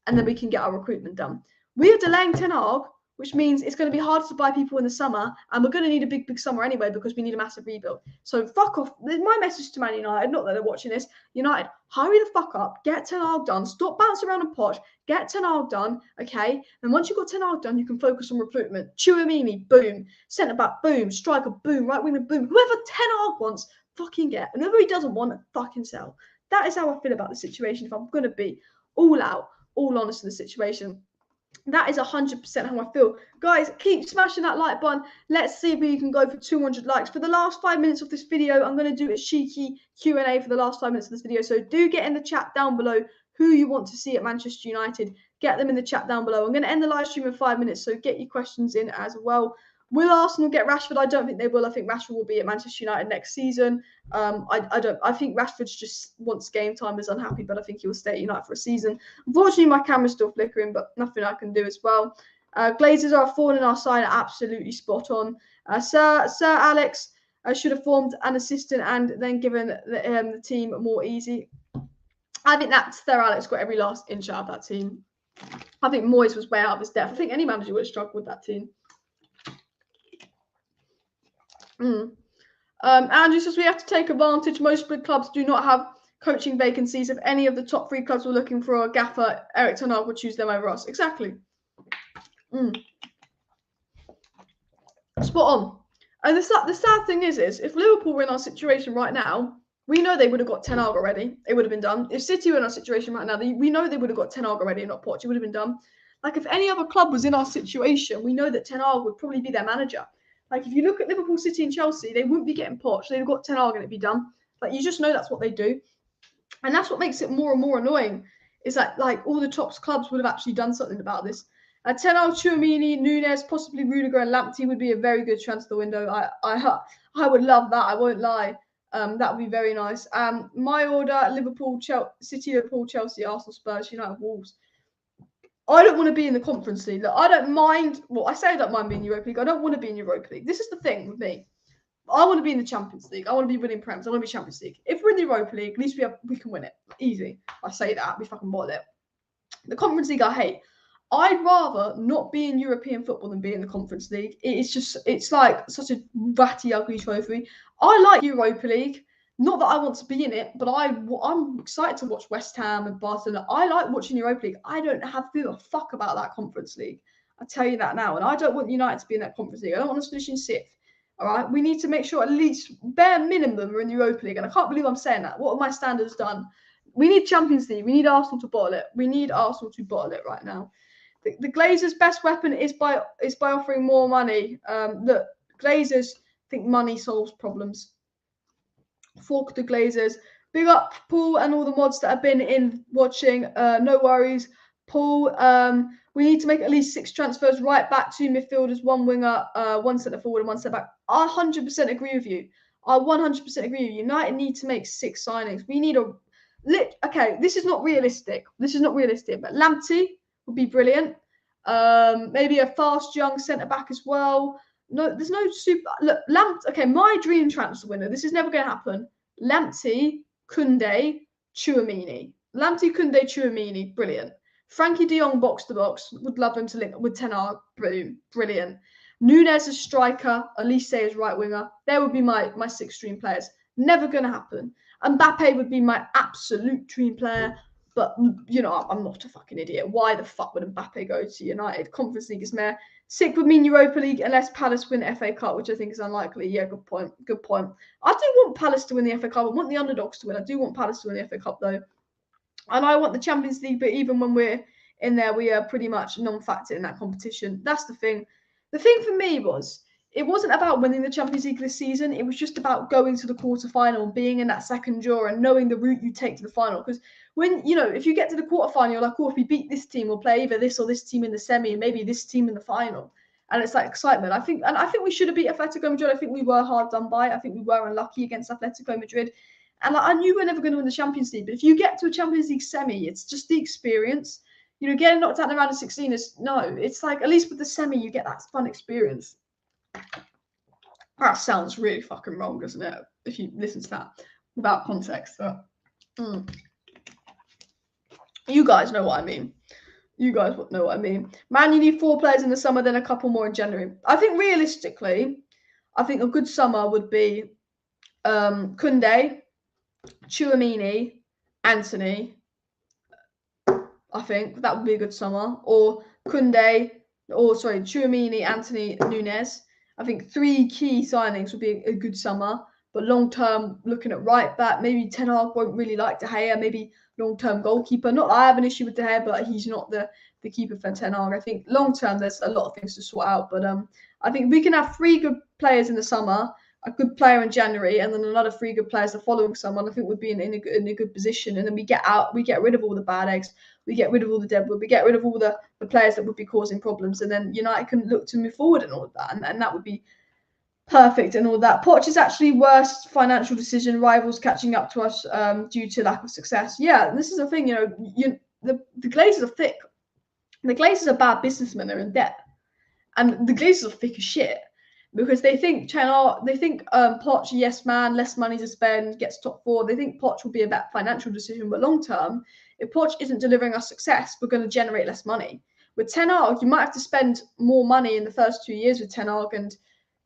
and then we can get our recruitment done. We are delaying Ten Hag, which means it's going to be hard to buy people in the summer, and we're going to need a big, big summer anyway because we need a massive rebuild. So fuck off. My message to Man United, not that they're watching this, United, hurry the fuck up, get Ten Hag done, stop bouncing around on Poch, get Ten Hag done, okay? And once you've got Ten Hag done, you can focus on recruitment. Tchouameni, boom. Centre back, boom. Striker, boom. Right winger, boom. Whoever Ten Hag wants, fucking get. And whoever he doesn't want, fucking sell. That is how I feel about the situation. If I'm going to be all out, all honest in the situation, that is 100% how I feel. Guys, keep smashing that like button. Let's see if we can go for 200 likes. For the last 5 minutes of this video, I'm going to do a cheeky Q&A for the last 5 minutes of this video. So do get in the chat down below who you want to see at Manchester United. Get them in the chat down below. I'm going to end the live stream in 5 minutes, so get your questions in as well. Will Arsenal get Rashford? I don't think they will. I think Rashford will be at Manchester United next season. I think Rashford just wants game time, is unhappy, but I think he will stay at United for a season. Unfortunately, my camera's still flickering, but nothing I can do as well. Glazers are a thorn in our side, absolutely spot on. Sir Alex should have formed an assistant and then given the team more easy. I think that Sir Alex got every last inch out of that team. I think Moyes was way out of his depth. I think any manager would have struggled with that team. Andrew says we have to take advantage. Most big clubs do not have coaching vacancies. If any of the top 3 clubs were looking for a gaffer, Erik ten Hag would choose them over us. Exactly. Spot on. And the sad thing is if Liverpool were in our situation right now, we know they would have got Ten Hag already. It would have been done. If City were in our situation right now, we know they would have got Ten Hag already and not Poch. It would have been done. Like if any other club was in our situation, we know that Ten Hag would probably be their manager. Like, if you look at Liverpool, City and Chelsea, they wouldn't be getting Poch. They've got Ten Hag and it'd be done. Like, you just know that's what they do. And that's what makes it more and more annoying, is that, like, all the top clubs would have actually done something about this. Ten Hag, Tchouameni, Nunes, possibly Rudiger and Lamptey would be a very good transfer window. I would love that. I won't lie. That would be very nice. My order, Liverpool, City, Liverpool, Chelsea, Arsenal, Spurs, United, Wolves. I don't want to be in the Conference League. Look, I don't mind. Well, I say I don't mind being in Europa League. I don't want to be in Europa League. This is the thing with me. I want to be in the Champions League. I want to be winning Prems. I want to be Champions League. If we're in the Europa League, at least we can win it. Easy. I say that. We fucking bought it. The Conference League I hate. I'd rather not be in European football than be in the Conference League. It's like such a ratty, ugly trophy. I like Europa League. Not that I want to be in it, but I'm excited to watch West Ham and Barcelona. I like watching Europa League. I don't give a fuck about that Conference League. I tell you that now. And I don't want United to be in that Conference League. I don't want us to finish in 6th. All right? We need to make sure at least bare minimum we're in the Europa League. And I can't believe I'm saying that. What have my standards done? We need Champions League. We need Arsenal to bottle it. We need Arsenal to bottle it right now. The Glazers' best weapon is by offering more money. Look, Glazers think money solves problems. Fork the Glazers. Big up Paul and all the mods that have been in watching. No worries, Paul. We need to make at least 6 transfers. Right back, 2 midfielders, 1 winger, 1 centre forward, and 1 centre back. I 100% agree with you. I 100% agree with you. United need to make 6 signings. We need Okay, this is not realistic. This is not realistic, but Lamptey would be brilliant. Maybe a fast young centre back as well. No, there's no super. Look, okay, my dream transfer winner. This is never going to happen. Lamptey, Koundé, Tchouaméni. Lamptey, Koundé, Tchouaméni, brilliant. Frankie de Jong box to box. Would love him to link with Ten Hag. Brilliant. Nunes as striker, Elise as right winger. There would be my 6 dream players. Never going to happen. Mbappe would be my absolute dream player. But, you know, I'm not a fucking idiot. Why the fuck would Mbappe go to United? Conference League is meh. 6 would mean Europa League unless Palace win the FA Cup, which I think is unlikely. Yeah, good point. Good point. I do want Palace to win the FA Cup. I want the underdogs to win. I do want Palace to win the FA Cup, though. And I want the Champions League, but even when we're in there, we are pretty much non-factor in that competition. That's the thing. The thing for me was, it wasn't about winning the Champions League this season. It was just about going to the quarterfinal and being in that second draw and knowing the route you take to the final. Because when, you know, if you get to the quarterfinal, you're like, oh, if we beat this team, we'll play either this or this team in the semi and maybe this team in the final. And it's like excitement. I think we should have beat Atletico Madrid. I think we were hard done by. I think we were unlucky against Atletico Madrid. And I knew we were never going to win the Champions League. But if you get to a Champions League semi, it's just the experience. You know, getting knocked out in the round of 16 is, no, it's like, at least with the semi, you get that fun experience. That sounds really fucking wrong, doesn't it? If you listen to that without context. But, you guys know what I mean. You guys know what I mean. Man, you need 4 players in the summer, then a couple more in January. I think realistically, I think a good summer would be Koundé, Tchouaméni, Anthony. I think that would be a good summer. Or Tchouaméni, Anthony, Nunes. I think 3 key signings would be a good summer. But long term, looking at right back, maybe Ten Hag won't really like De Gea. Maybe long term goalkeeper. Not that I have an issue with De Gea, but he's not the keeper for Ten Hag. I think long term, there's a lot of things to sort out. But I think we can have 3 good players in the summer, a good player in January, and then another 3 good players the following summer. And I think we'd be in a good position. And then we get rid of all the bad eggs. We get rid of all the deadwood. We get rid of all the players that would be causing problems. And then United can look to move forward and all of that. And that would be perfect and all that. POCH is actually worst financial decision. Rivals catching up to us due to lack of success. Yeah, this is the thing. The Glazers are thick. The Glazers are bad businessmen. They're in debt, and the Glazers are thick as shit because they think POCH, yes man, less money to spend, gets top 4. They think POCH will be a better financial decision, but long term, if POCH isn't delivering us success, we're going to generate less money. With Ten Hag, you might have to spend more money in the first 2 years with Ten Hag and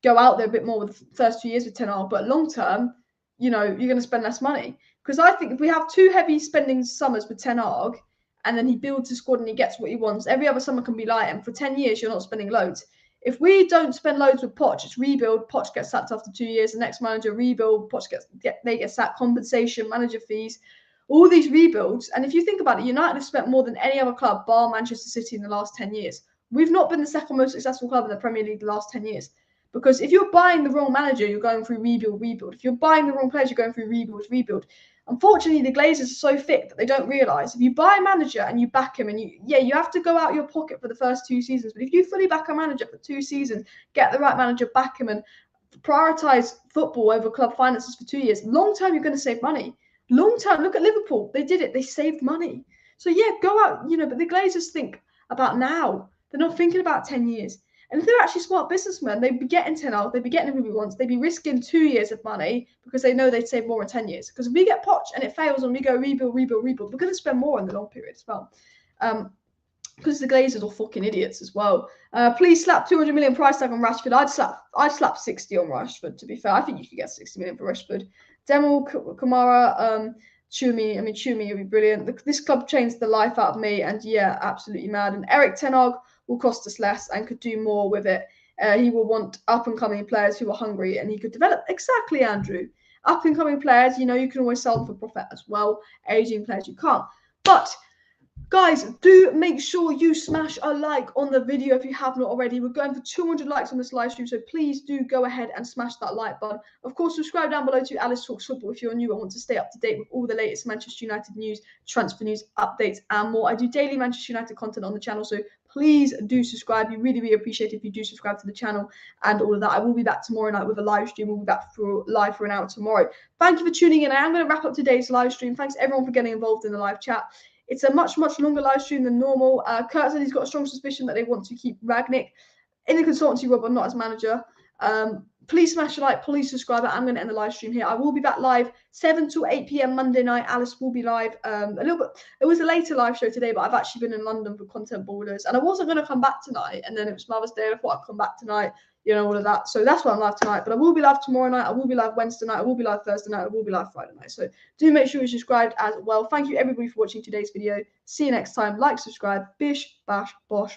go out there a bit more with the first 2 years with Ten Hag, but long term, you're going to spend less money. Because I think if we have 2 heavy spending summers with Ten Hag, and then he builds his squad and he gets what he wants, every other summer can be light, and for 10 years, you're not spending loads. If we don't spend loads with POCH, it's rebuild. POCH gets sacked after 2 years. The next manager rebuild. POCH get sacked. Compensation, manager fees, all these rebuilds. And if you think about it, United have spent more than any other club, bar Manchester City, in the last 10 years. We've not been the second most successful club in the Premier League the last 10 years. Because if you're buying the wrong manager, you're going through rebuild. If you're buying the wrong players, you're going through rebuild. Unfortunately, the Glazers are so thick that they don't realise if you buy a manager and you back him, and you have to go out your pocket for the first 2 seasons. But if you fully back a manager for 2 seasons, get the right manager, back him, and prioritise football over club finances for 2 years, long term you're going to save money. Long term, look at Liverpool. They did it. They saved money. So yeah, go out. But the Glazers think about now. They're not thinking about 10 years. And if they're actually smart businessmen, they'd be getting Ten Hag, they'd be getting who we want, they'd be risking 2 years of money because they know they'd save more in 10 years. Because if we get POCH and it fails and we go rebuild, we're going to spend more in the long period as well. Because the Glazers are fucking idiots as well. Please slap 200 million price tag on Rashford. I'd slap 60 on Rashford, to be fair. I think you could get 60 million for Rashford. Demo, Kamara, Tchouaméni would be brilliant. This club changed the life out of me, and yeah, absolutely mad. And ERIK Ten Hag will cost us less and could do more with it. He will want up-and-coming players who are hungry, and he could develop. Exactly, Andrew. Up-and-coming players, you can always sell them for profit as well. Aging players, you can't. But, guys, do make sure you smash a like on the video if you have not already. We're going for 200 likes on this live stream, so please do go ahead and smash that like button. Of course, subscribe down below to Alice Talks Football if you're new and want to stay up to date with all the latest Manchester United news, transfer news, updates, and more. I do daily Manchester United content on the channel, so please do subscribe. We really, really appreciate it if you do subscribe to the channel and all of that. I will be back tomorrow night with a live stream. We'll be back live for an hour tomorrow. Thank you for tuning in. I am going to wrap up today's live stream. Thanks everyone for getting involved in the live chat. It's a much, much longer live stream than normal. Kurt said he's got a strong suspicion that they want to keep Ragnick in the consultancy role, but not as manager. Please smash a like, please subscribe. I'm going to end the live stream here. I will be back live 7 to 8 p.m. Monday night. Alice will be live a little bit. It was a later live show today, but I've actually been in London for Content Borders, and I wasn't going to come back tonight, and then it was Mother's Day, and I thought I'd come back tonight, you know, all of that. So that's why I'm live tonight, but I will be live tomorrow night. I will be live Wednesday night. I will be live Thursday night. I will be live Friday night. So do make sure you're subscribed as well. Thank you everybody for watching today's video. See you next time. Like, subscribe, bish, bash, bosh.